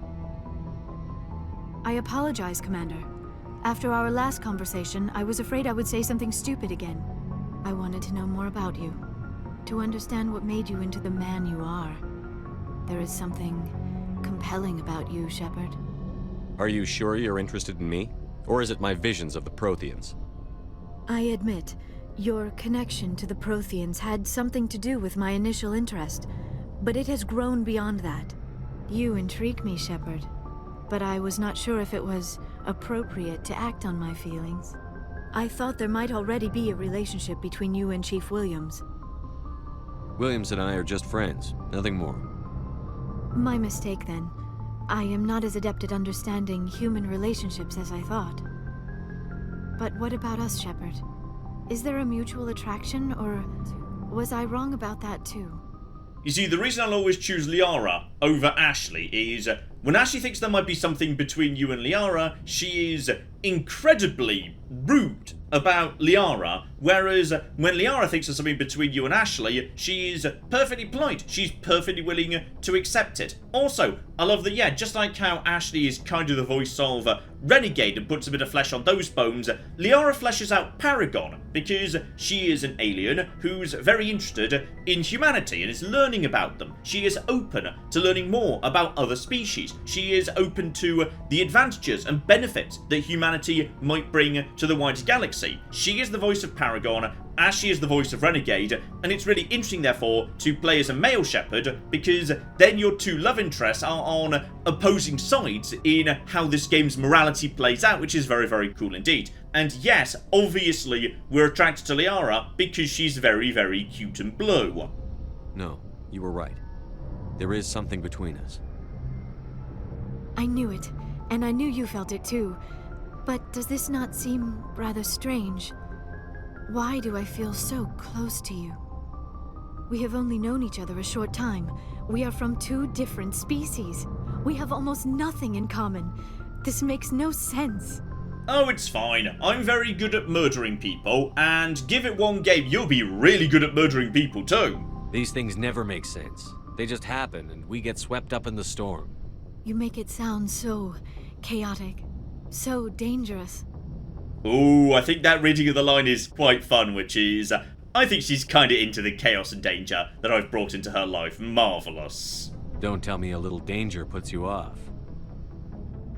I apologize, Commander. After our last conversation, I was afraid I would say something stupid again. I wanted to know more about you. To understand what made you into the man you are. There is something compelling about you, Shepard. Are you sure you're interested in me? Or is it my visions of the Protheans? I admit, your connection to the Protheans had something to do with my initial interest, but it has grown beyond that. You intrigue me, Shepard, but I was not sure if it was appropriate to act on my feelings. I thought there might already be a relationship between you and Chief Williams. Williams and I are just friends, nothing more. My mistake, then. I am not as adept at understanding human relationships as I thought. But what about us, Shepard? Is there a mutual attraction, or was I wrong about that too? You see, the reason I'll always choose Liara over Ashley is when Ashley thinks there might be something between you and Liara, she is incredibly rude about Liara, whereas when Liara thinks there's something between you and Ashley, she is perfectly polite. She's perfectly willing to accept it. Also, I love that, yeah, just like how Ashley is kind of the voice of Renegade and puts a bit of flesh on those bones, Liara fleshes out Paragon because she is an alien who's very interested in humanity and is learning about them. She is open to learning more about other species. She is open to the advantages and benefits that humanity might bring to the wider galaxy. She is the voice of Paragon, Ashley is the voice of Renegade, and it's really interesting, therefore, to play as a male Shepard, because then your two love interests are on opposing sides in how this game's morality plays out, which is very, very cool indeed. And yes, obviously, we're attracted to Liara because she's very, very cute and blue. No, you were right. There is something between us. I knew it, and I knew you felt it too. But does this not seem rather strange? Why do I feel so close to you? We have only known each other a short time. We are from two different species. We have almost nothing in common. This makes no sense. Oh, it's fine. I'm very good at murdering people, and give it one game, you'll be really good at murdering people too. These things never make sense. They just happen, and we get swept up in the storm. You make it sound so chaotic, so dangerous. Ooh, I think that reading of the line is quite fun, which is, I think she's kinda into the chaos and danger that I've brought into her life. Marvelous. Don't tell me a little danger puts you off.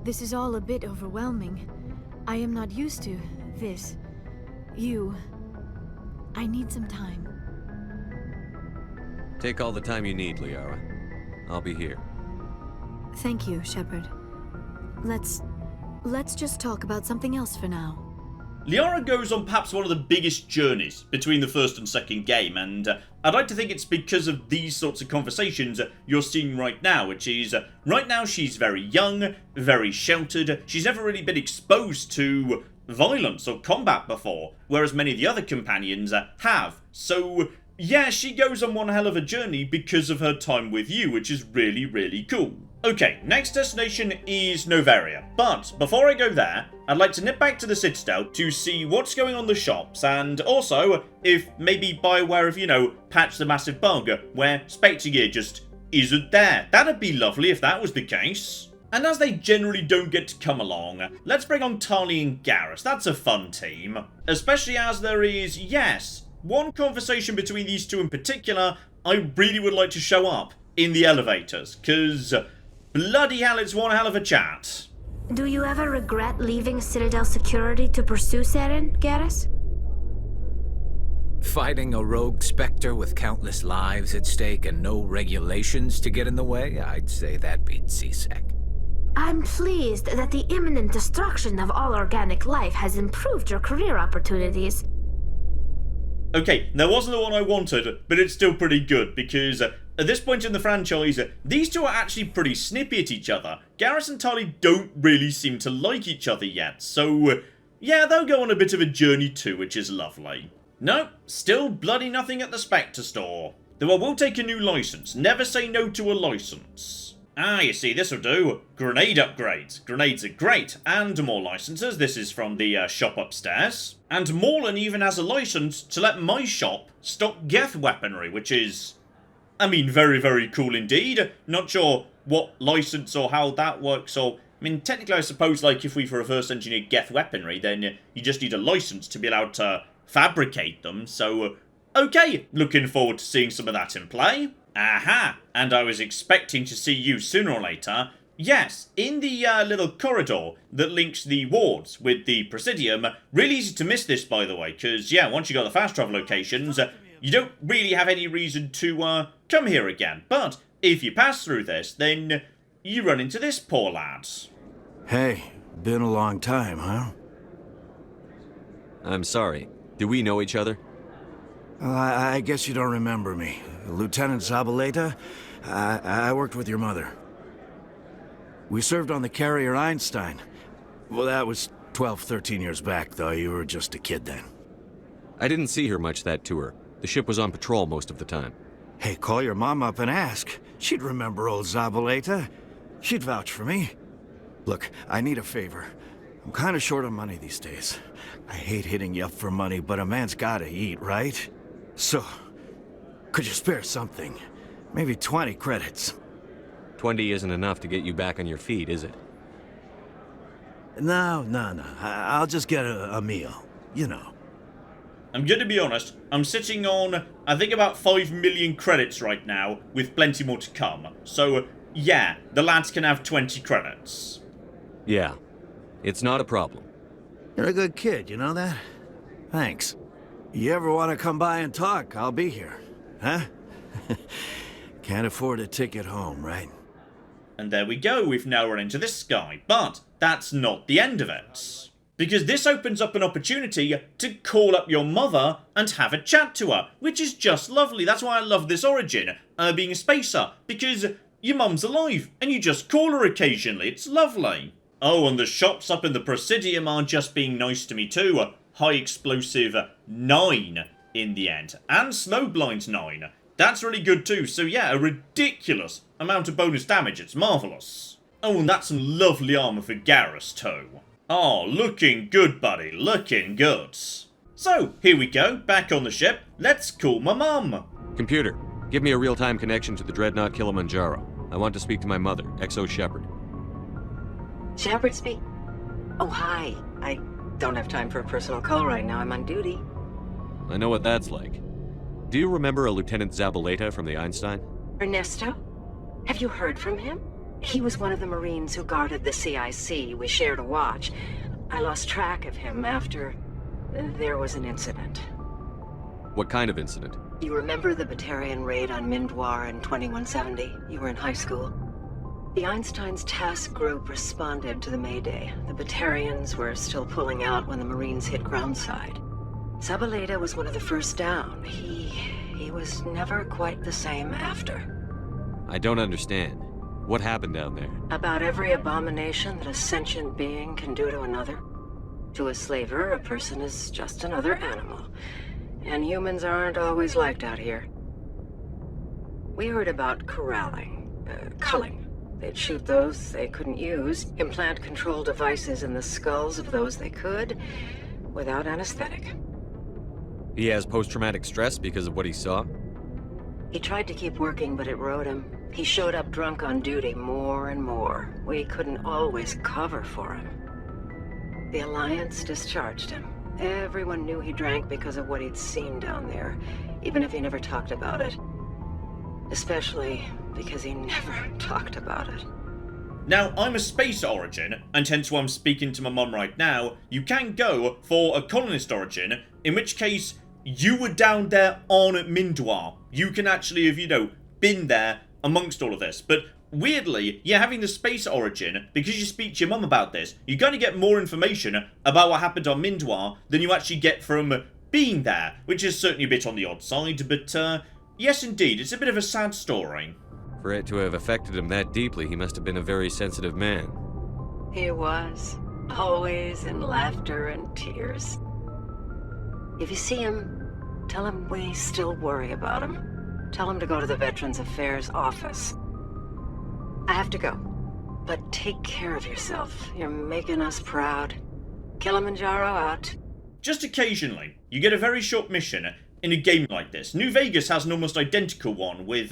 This is all a bit overwhelming. I am not used to this. I need some time. Take all the time you need, Liara. I'll be here. Thank you, Shepard. Let's just talk about something else for now. Liara goes on perhaps one of the biggest journeys between the first and second game, and I'd like to think it's because of these sorts of conversations you're seeing right now, which is, right now she's very young, very sheltered, she's never really been exposed to violence or combat before, whereas many of the other companions have. So, yeah, she goes on one hell of a journey because of her time with you, which is really, really cool. Okay, next destination is Noveria, but before I go there, I'd like to nip back to the Citadel to see what's going on in the shops, and also if maybe BioWare have, patched the massive bug where Spectre gear just isn't there. That'd be lovely if that was the case. And as they generally don't get to come along, let's bring on Tali and Garrus. That's a fun team. Especially as there is, yes, one conversation between these two in particular I really would like to show up in the elevators, because bloody hell, it's one hell of a chat. Do you ever regret leaving Citadel security to pursue Seren, Garrus? Fighting a rogue specter with countless lives at stake and no regulations to get in the way? I'd say that beats CSEC. I'm pleased that the imminent destruction of all organic life has improved your career opportunities. Okay, that wasn't the one I wanted, but it's still pretty good, because at this point in the franchise, these two are actually pretty snippy at each other. Garrus and Tali don't really seem to like each other yet, so yeah, they'll go on a bit of a journey too, which is lovely. No, still bloody nothing at the Spectre store. Though I will take a new license. Never say no to a license. Ah, you see, this'll do. Grenade upgrades. Grenades are great. And more licenses. This is from the shop upstairs. And Morlan even has a license to let my shop stock Geth weaponry, which is, I mean, very, very cool indeed. Not sure what license or how that works, or, I mean, technically I suppose, like, if we've reverse engineered Geth weaponry, then you just need a license to be allowed to fabricate them, so, okay. Looking forward to seeing some of that in play. Aha! And I was expecting to see you sooner or later. Yes, in the little corridor that links the wards with the Presidium. Really easy to miss this, by the way, because, yeah, once you got the fast travel locations, you don't really have any reason to come here again. But if you pass through this, then you run into this poor lad. Hey, been a long time, huh? I'm sorry. Do we know each other? I guess you don't remember me. Lieutenant Sabaleta? I worked with your mother. We served on the carrier Einstein. Well, that was 12, 13 years back, though. You were just a kid then. I didn't see her much that tour. The ship was on patrol most of the time. Hey, call your mom up and ask. She'd remember old Sabaleta. She'd vouch for me. Look, I need a favor. I'm kind of short on money these days. I hate hitting you up for money, but a man's gotta eat, right? So, could you spare something? Maybe 20 credits. 20 isn't enough to get you back on your feet, is it? No. I'll just get a meal, you know. I'm gonna be honest, I'm sitting on, I think, about 5 million credits right now, with plenty more to come. So, yeah, the lads can have 20 credits. Yeah, it's not a problem. You're a good kid, you know that? Thanks. You ever want to come by and talk, I'll be here. Huh? Can't afford a ticket home, right? And there we go, we've now run into this guy. But that's not the end of it. Because this opens up an opportunity to call up your mother and have a chat to her, which is just lovely. That's why I love this origin, being a spacer, because your mum's alive, and you just call her occasionally. It's lovely. Oh, and the shops up in the Presidium are just being nice to me too. High explosive 9 in the end, and Snowblind 9. That's really good too, so yeah, a ridiculous amount of bonus damage. It's marvellous. Oh, and that's some lovely armour for Garrus too. Oh, looking good, buddy, looking good. So, here we go, back on the ship. Let's call my mum. Computer, give me a real-time connection to the Dreadnought Kilimanjaro. I want to speak to my mother, XO Shepard. Shepard speak? Oh, hi. I don't have time for a personal call right now. I'm on duty. I know what that's like. Do you remember a Lieutenant Sabaleta from the Einstein? Ernesto? Have you heard from him? He was one of the Marines who guarded the CIC. We shared a watch. I lost track of him after there was an incident. What kind of incident? You remember the Batarian raid on Mindwar in 2170? You were in high school. The Einstein's task group responded to the Mayday. The Batarians were still pulling out when the Marines hit groundside. Sabaleta was one of the first down. He was never quite the same after. I don't understand. What happened down there? About every abomination that a sentient being can do to another. To a slaver, a person is just another animal. And humans aren't always liked out here. We heard about corralling, culling. They'd shoot those they couldn't use, implant control devices in the skulls of those they could, without anesthetic. He has post-traumatic stress because of what he saw? He tried to keep working, but it rode him. He showed up drunk on duty more and more. We couldn't always cover for him. The Alliance discharged him. Everyone knew he drank because of what he'd seen down there, even if he never talked about it. Especially because he never talked about it. Now, I'm a space origin, and hence why I'm speaking to my mum right now. You can go for a colonist origin, in which case you were down there on Mindoir. You can actually have, you know, been there amongst all of this. But weirdly, yeah, having the space origin, because you speak to your mum about this, you're going to get more information about what happened on Mindoir than you actually get from being there, which is certainly a bit on the odd side, but yes indeed, it's a bit of a sad story. For it to have affected him that deeply, he must have been a very sensitive man. He was. Always in laughter and tears. If you see him, tell him we still worry about him. Tell him to go to the Veterans Affairs office. I have to go. But take care of yourself. You're making us proud. Kilimanjaro out. Just occasionally, you get a very short mission in a game like this. New Vegas has an almost identical one with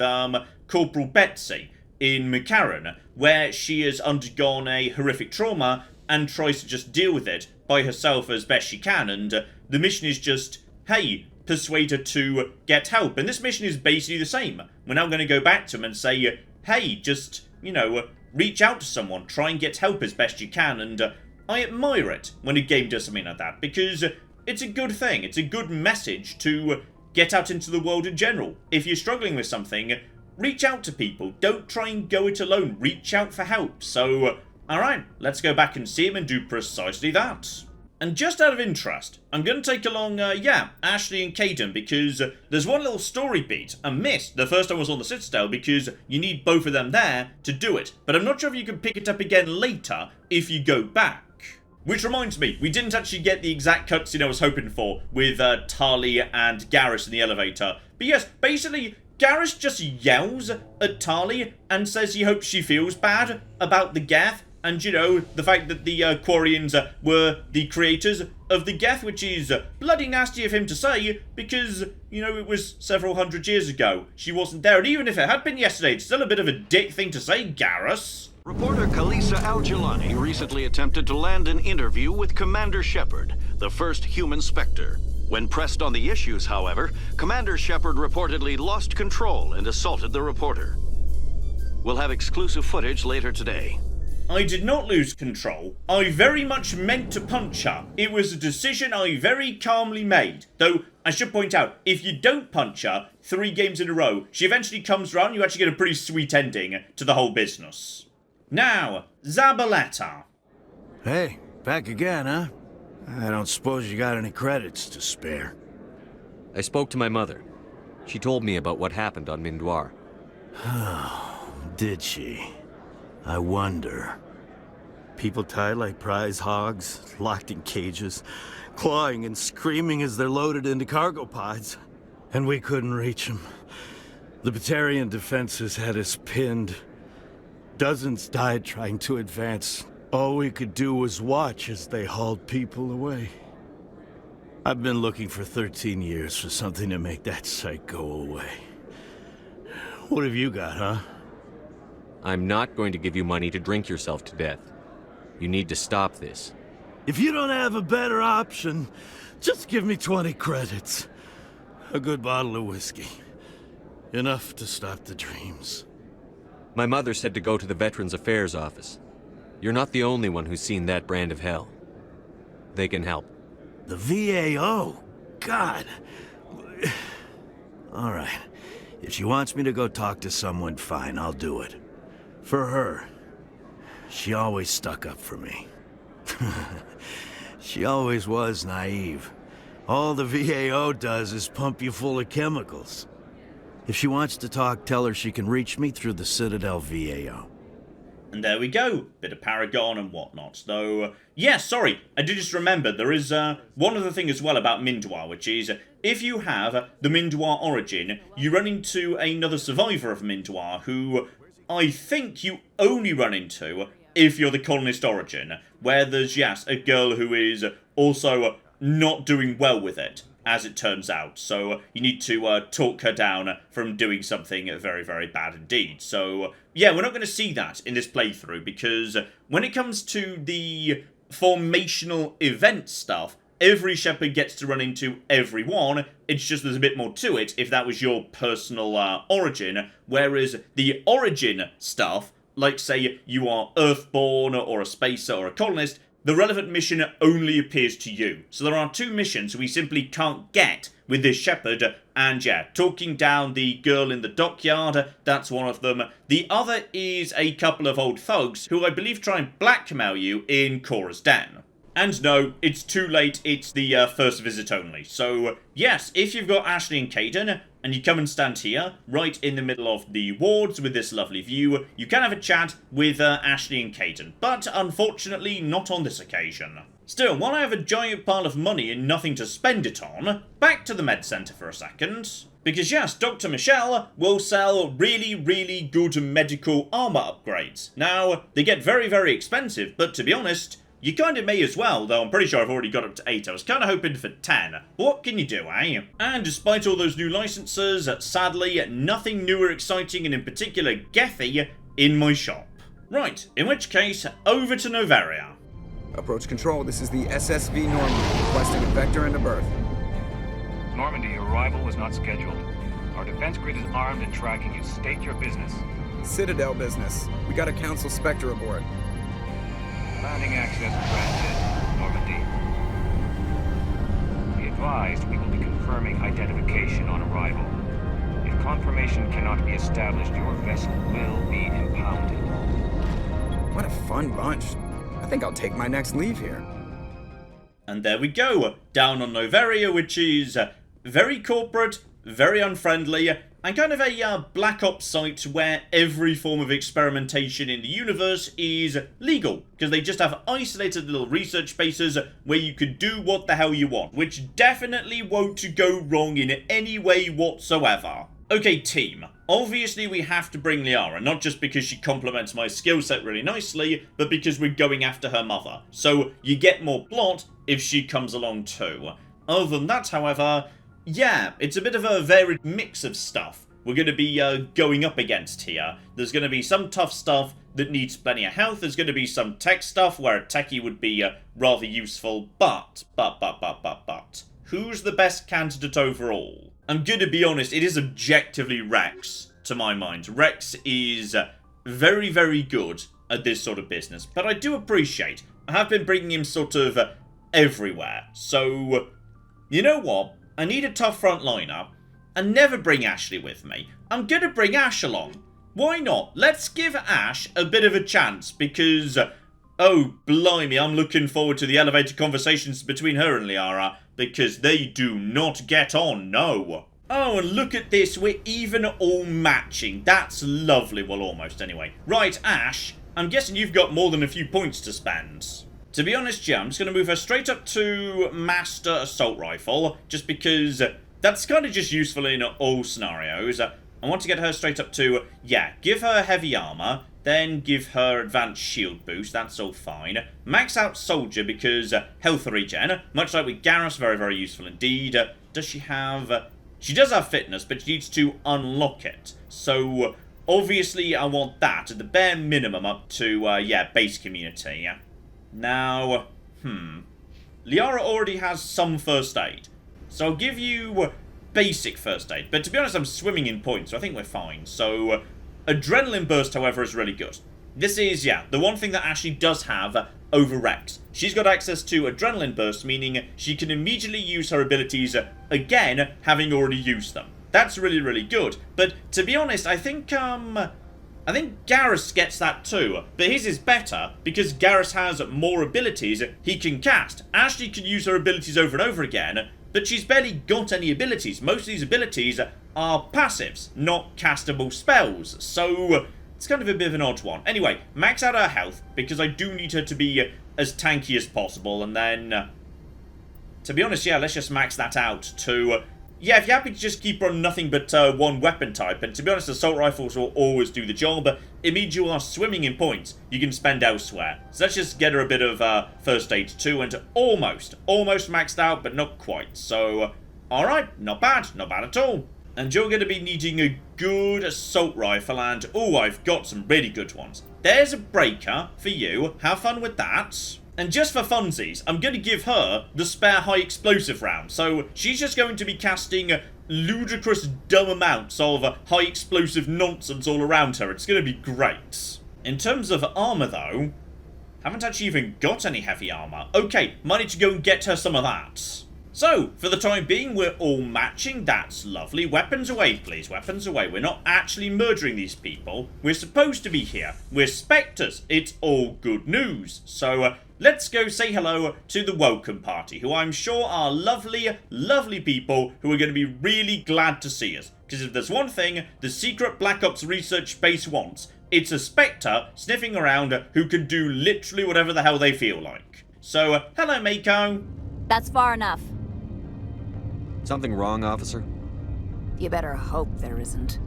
Corporal Betsy in McCarran, where she has undergone a horrific trauma and tries to just deal with it by herself as best she can, and the mission is just, hey, persuade her to get help. And this mission is basically the same. We're now going to go back to him and say, hey, just, you know, reach out to someone, try and get help as best you can, and I admire it when a game does something like that, because it's a good thing. It's a good message to get out into the world in general. If you're struggling with something, reach out to people. Don't try and go it alone. Reach out for help. So, alright, let's go back and see him and do precisely that. And just out of interest, I'm going to take along, Ashley and Caden, because there's one little story beat I missed the first time I was on the Citadel, because you need both of them there to do it. But I'm not sure if you can pick it up again later if you go back. Which reminds me, we didn't actually get the exact cutscene I was hoping for with Tali and Garrus in the elevator. But yes, basically, Garrus just yells at Tali and says he hopes she feels bad about the Geth, and, you know, the fact that the Quarians were the creators of the Geth, which is bloody nasty of him to say, because, you know, it was several hundred years ago. She wasn't there, and even if it had been yesterday, it's still a bit of a dick thing to say, Garrus. Reporter Kalisa Al-Jilani recently attempted to land an interview with Commander Shepard, the first human Spectre. When pressed on the issues, however, Commander Shepard reportedly lost control and assaulted the reporter. We'll have exclusive footage later today. I did not lose control. I very much meant to punch her. It was a decision I very calmly made. Though, I should point out, if you don't punch her 3 games in a row, she eventually comes around, you actually get a pretty sweet ending to the whole business. Now, Sabaleta. Hey, back again, huh? I don't suppose you got any credits to spare. I spoke to my mother. She told me about what happened on Mindoir. Did she? I wonder. People tied like prize hogs, locked in cages, clawing and screaming as they're loaded into cargo pods. And we couldn't reach them. The Batarian defenses had us pinned. Dozens died trying to advance. All we could do was watch as they hauled people away. I've been looking for 13 years for something to make that sight go away. What have you got, huh? I'm not going to give you money to drink yourself to death. You need to stop this. If you don't have a better option, just give me 20 credits. A good bottle of whiskey. Enough to stop the dreams. My mother said to go to the Veterans Affairs office. You're not the only one who's seen that brand of hell. They can help. The VAO? God. All right. If she wants me to go talk to someone, fine, I'll do it. For her. She always stuck up for me. She always was naive. All the VAO does is pump you full of chemicals. If she wants to talk, tell her she can reach me through the Citadel VAO. And there we go. Bit of Paragon and whatnot. Though, yeah, sorry, I did just remember, there is one other thing as well about Mindoir, which is, if you have the Mindoir origin, you run into another survivor of Mindoir, who I think you only run into if you're the colonist origin, where there's, yes, a girl who is also not doing well with it. as it turns out. So you need to talk her down from doing something very, very bad indeed. So yeah, we're not going to see that in this playthrough, because when it comes to the formational event stuff, every Shepherd gets to run into every one. It's just there's a bit more to it if that was your personal origin, whereas the origin stuff, like say you are Earthborn or a Spacer or a Colonist, the relevant mission only appears to you. So there are 2 missions we simply can't get with this Shepherd, and yeah, talking down the girl in the dockyard, that's one of them. The other is a couple of old thugs who I believe try and blackmail you in Cora's Den. And no, it's too late, it's the first visit only. So yes, if you've got Ashley and Caden, and you come and stand here, right in the middle of the wards with this lovely view, you can have a chat with Ashley and Caden, but unfortunately not on this occasion. Still, while I have a giant pile of money and nothing to spend it on, back to the med centre for a second. Because yes, Dr. Michelle will sell really, really good medical armour upgrades. Now, they get very, very expensive, but to be honest, you kind of may as well, though I'm pretty sure I've already got up to 8. I was kind of hoping for 10. What can you do, eh? And despite all those new licenses, sadly, nothing new or exciting, and in particular Gethy, in my shop. Right, in which case, over to Noveria. Approach control, this is the SSV Normandy, requesting a vector and a berth. Normandy, arrival was not scheduled. Our defense grid is armed and tracking you. State your business. Citadel business. We got a Council Spectre aboard. Landing access granted, Normandy. Be advised, we will be confirming identification on arrival. If confirmation cannot be established, your vessel will be impounded. What a fun bunch. I think I'll take my next leave here. And there we go, down on Noveria, which is very corporate, very unfriendly, and kind of a Black Ops site where every form of experimentation in the universe is legal, because they just have isolated little research bases where you can do what the hell you want, which definitely won't go wrong in any way whatsoever. Okay, team. Obviously, we have to bring Liara, not just because she complements my skill set really nicely, but because we're going after her mother. So, you get more plot if she comes along too. Other than that, however, yeah, it's a bit of a varied mix of stuff we're going to be going up against here. There's going to be some tough stuff that needs plenty of health. There's going to be some tech stuff where a techie would be rather useful, but, who's the best candidate overall? I'm going to be honest, it is objectively Wrex, to my mind. Wrex is very, very good at this sort of business, but I do appreciate, I have been bringing him sort of everywhere. So, you know what? I need a tough frontliner, and never bring Ashley with me. I'm going to bring Ash along. Why not? Let's give Ash a bit of a chance, because, oh, blimey, I'm looking forward to the elevated conversations between her and Liara, because they do not get on, no. Oh, and look at this, we're even all matching. That's lovely, well, almost anyway. Right, Ash, I'm guessing you've got more than a few points to spend. To be honest, yeah, I'm just going to move her straight up to Master Assault Rifle, just because that's kind of just useful in all scenarios. I want to get her straight up to, yeah, give her heavy armor, then give her advanced shield boost, that's all fine. Max out Soldier because health regen, much like with Garrus, very, very useful indeed. Does she have... she does have fitness, but she needs to unlock it. So, obviously, I want that at the bare minimum up to, yeah, base community. Now, Liara already has some first aid. So I'll give you basic first aid. But to be honest, I'm swimming in points, so I think we're fine. So, Adrenaline Burst, however, is really good. This is, yeah, the one thing that Ashley does have over Wrex. She's got access to Adrenaline Burst, meaning she can immediately use her abilities again, having already used them. That's really, really good. But to be honest, I think Garrus gets that too, but his is better because Garrus has more abilities he can cast. Ashley can use her abilities over and over again, but she's barely got any abilities. Most of these abilities are passives, not castable spells, so it's kind of a bit of an odd one. Anyway, max out her health, because I do need her to be as tanky as possible, and then, to be honest, yeah, let's just max that out to... yeah, if you're happy to just keep her on nothing but one weapon type, and to be honest, assault rifles will always do the job, it means you are swimming in points you can spend elsewhere. So let's just get her a bit of first aid too, and almost maxed out, but not quite. So, Alright, not bad at all. And you're going to be needing a good assault rifle, and oh, I've got some really good ones. There's a breaker for you, have fun with that. And just for funsies, I'm going to give her the spare high explosive round, so she's just going to be casting ludicrous dumb amounts of high explosive nonsense all around her. It's going to be great. In terms of armor though, haven't actually even got any heavy armor. Okay, might need to go and get her some of that. So, for the time being, we're all matching. That's lovely. Weapons away, please. Weapons away. We're not actually murdering these people. We're supposed to be here. We're spectres. It's all good news. So, let's go say hello to the welcome party, who I'm sure are lovely, lovely people who are going to be really glad to see us. Because if there's one thing the secret Black Ops research base wants, it's a spectre sniffing around who can do literally whatever the hell they feel like. So, hello, Mako. That's far enough. Something wrong, officer? You better hope there isn't.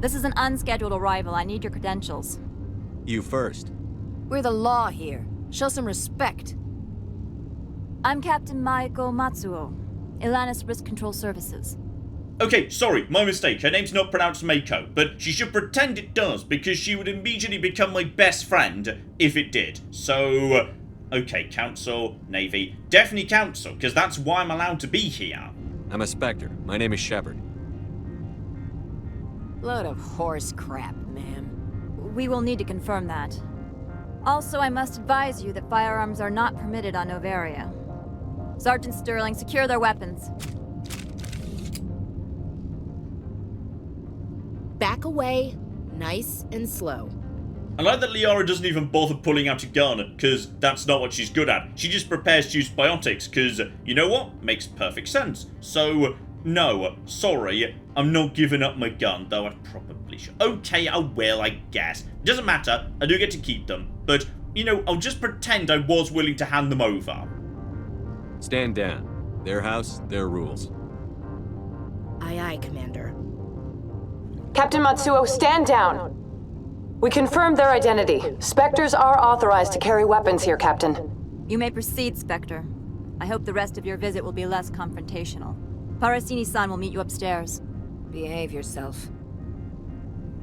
This is an unscheduled arrival. I need your credentials. You first. We're the law here. Show some respect. I'm Captain Maiko Matsuo, Ilanis Risk Control Services. Okay, sorry, my mistake. Her name's not pronounced Mako, but she should pretend it does, because she would immediately become my best friend if it did. So, okay, Council, Navy, definitely Council, because that's why I'm allowed to be here. I'm a Spectre. My name is Shepard. Load of horse crap, ma'am. We will need to confirm that. Also, I must advise you that firearms are not permitted on Noveria. Sergeant Sterling, secure their weapons. Back away, nice and slow. I like that Liara doesn't even bother pulling out a gun, because that's not what she's good at. She just prepares to use biotics, because, you know what? Makes perfect sense. So, no, sorry, I'm not giving up my gun, though I probably should. Okay, I will, I guess. Doesn't matter, I do get to keep them. But, you know, I'll just pretend I was willing to hand them over. Stand down. Their house, their rules. Aye, aye, Commander. Captain Matsuo, stand down! We confirmed their identity. Spectres are authorized to carry weapons here, Captain. You may proceed, Spectre. I hope the rest of your visit will be less confrontational. Parasini-san will meet you upstairs. Behave yourself.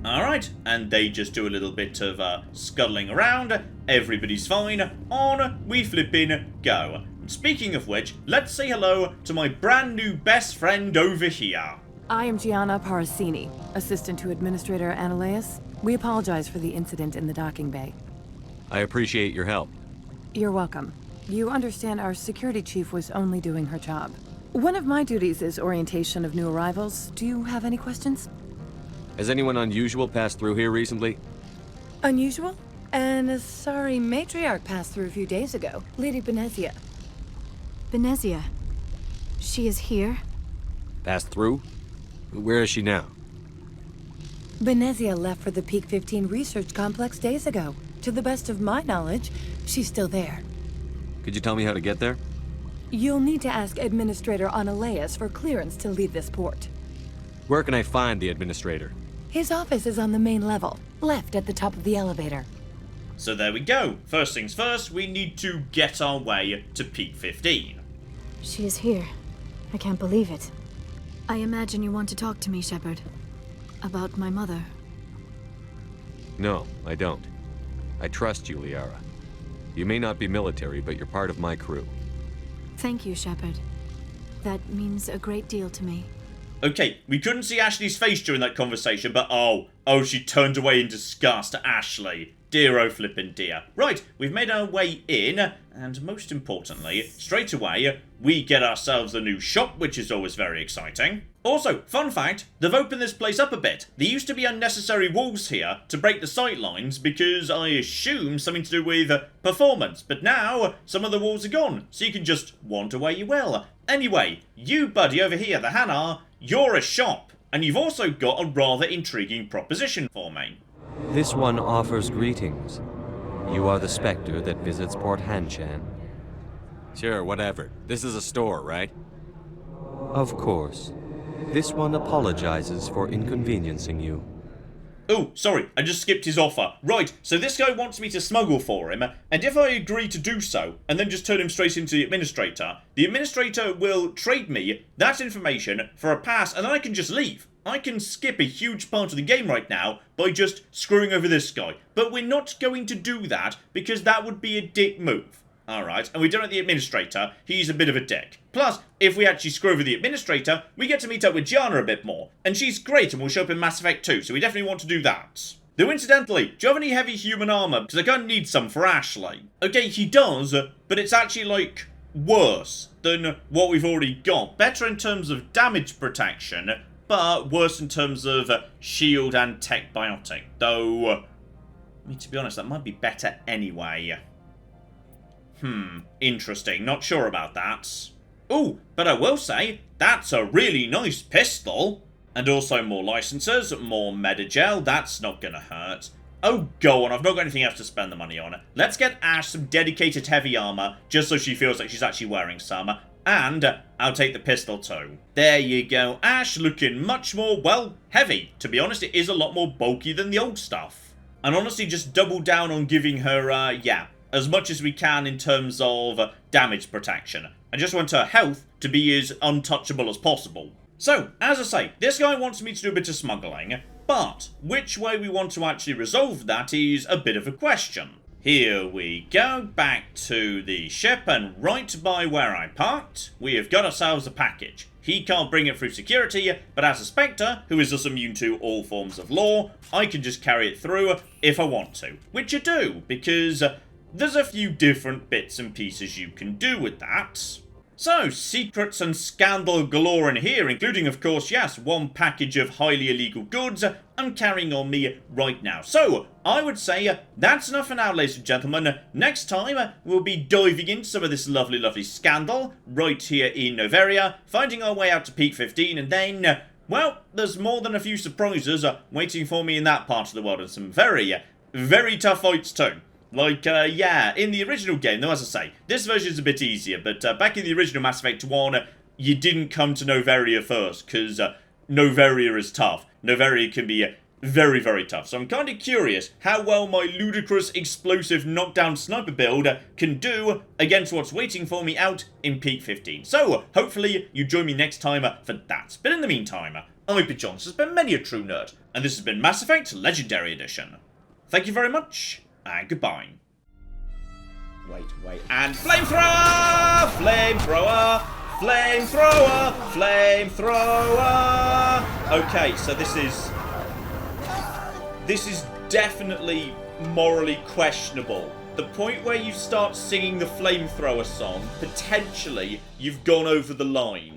Alright, and they just do a little bit of scuttling around. Everybody's fine. On we flippin' go. And speaking of which, let's say hello to my brand new best friend over here. I am Gianna Parasini, assistant to Administrator Ananias. We apologize for the incident in the docking bay. I appreciate your help. You're welcome. You understand our security chief was only doing her job. One of my duties is orientation of new arrivals. Do you have any questions? Has anyone unusual passed through here recently? Unusual? And a sorry matriarch passed through a few days ago. Lady Benezia. Benezia? She is here? Passed through? Where is she now? Benezia left for the Peak 15 research complex days ago. To the best of my knowledge, she's still there. Could you tell me how to get there? You'll need to ask Administrator Ananias for clearance to leave this port. Where can I find the Administrator? His office is on the main level, left at the top of the elevator. So there we go. First things first, we need to get our way to Peak 15. She is here. I can't believe it. I imagine you want to talk to me, Shepard. About my mother. No, I don't. I trust you, Liara. You may not be military, but you're part of my crew. Thank you, Shepard. That means a great deal to me. Okay, we couldn't see Ashley's face during that conversation, but oh, she turned away in disgust. Ashley. Dear oh flippin' dear. Right, we've made our way in, and most importantly, straight away, we get ourselves a new shop, which is always very exciting. Also, fun fact, they've opened this place up a bit. There used to be unnecessary walls here to break the sight lines because I assume something to do with performance, but now some of the walls are gone, so you can just wander where you will. Anyway, you buddy over here, the Hanar, you're a shop, and you've also got a rather intriguing proposition for me. This one offers greetings. You are the Spectre that visits Port Hanshan. Sure, whatever. This is a store, right? Of course. This one apologizes for inconveniencing you. Oh, sorry, I just skipped his offer. Right, so this guy wants me to smuggle for him, and if I agree to do so, and then just turn him straight into the Administrator will trade me that information for a pass, and then I can just leave. I can skip a huge part of the game right now by just screwing over this guy. But we're not going to do that, because that would be a dick move. Alright, and we don't have the Administrator, he's a bit of a dick. Plus, if we actually screw over the Administrator, we get to meet up with Gianna a bit more. And she's great and will show up in Mass Effect 2, so we definitely want to do that. Though incidentally, do you have any heavy human armor? Because I kind of need some for Ashley. Okay, he does, but it's actually, like, worse than what we've already got. Better in terms of damage protection, but worse in terms of shield and tech biotic. Though, I mean, to be honest, that might be better anyway. Interesting. Not sure about that. Ooh, but I will say, that's a really nice pistol. And also more licenses, more Metagel, that's not gonna hurt. Oh, go on, I've not got anything else to spend the money on. Let's get Ash some dedicated heavy armor, just so she feels like she's actually wearing some. And I'll take the pistol too. There you go, Ash looking much more, well, heavy. To be honest, it is a lot more bulky than the old stuff. And honestly, just double down on giving her, yeah, as much as we can in terms of damage protection. I just want her health to be as untouchable as possible. So, as I say, this guy wants me to do a bit of smuggling, but which way we want to actually resolve that is a bit of a question. Here we go, back to the ship, and right by where I parked, we have got ourselves a package. He can't bring it through security, but as a Spectre, who is thus immune to all forms of law, I can just carry it through if I want to. Which I do, because there's a few different bits and pieces you can do with that. So, secrets and scandal galore in here, including, of course, yes, one package of highly illegal goods I'm carrying on me right now. So, I would say that's enough for now, ladies and gentlemen. Next time, we'll be diving into some of this lovely, lovely scandal right here in Noveria, finding our way out to Peak 15, and then, well, there's more than a few surprises waiting for me in that part of the world, and some very, very tough fights too. Like, yeah, in the original game, though, as I say, this version is a bit easier, but back in the original Mass Effect 1, you didn't come to Noveria first, because Noveria is tough. Noveria can be very, very tough. So I'm kind of curious how well my ludicrous, explosive, knockdown sniper build can do against what's waiting for me out in Peak 15. So, hopefully, you join me next time for that. But in the meantime, I've been John, this has been Many a True Nerd, and this has been Mass Effect Legendary Edition. Thank you very much, and goodbye. Wait, and flamethrower! Flamethrower! Flamethrower! Flamethrower! Okay, so this is definitely morally questionable. The point where you start singing the flamethrower song, potentially, you've gone over the line.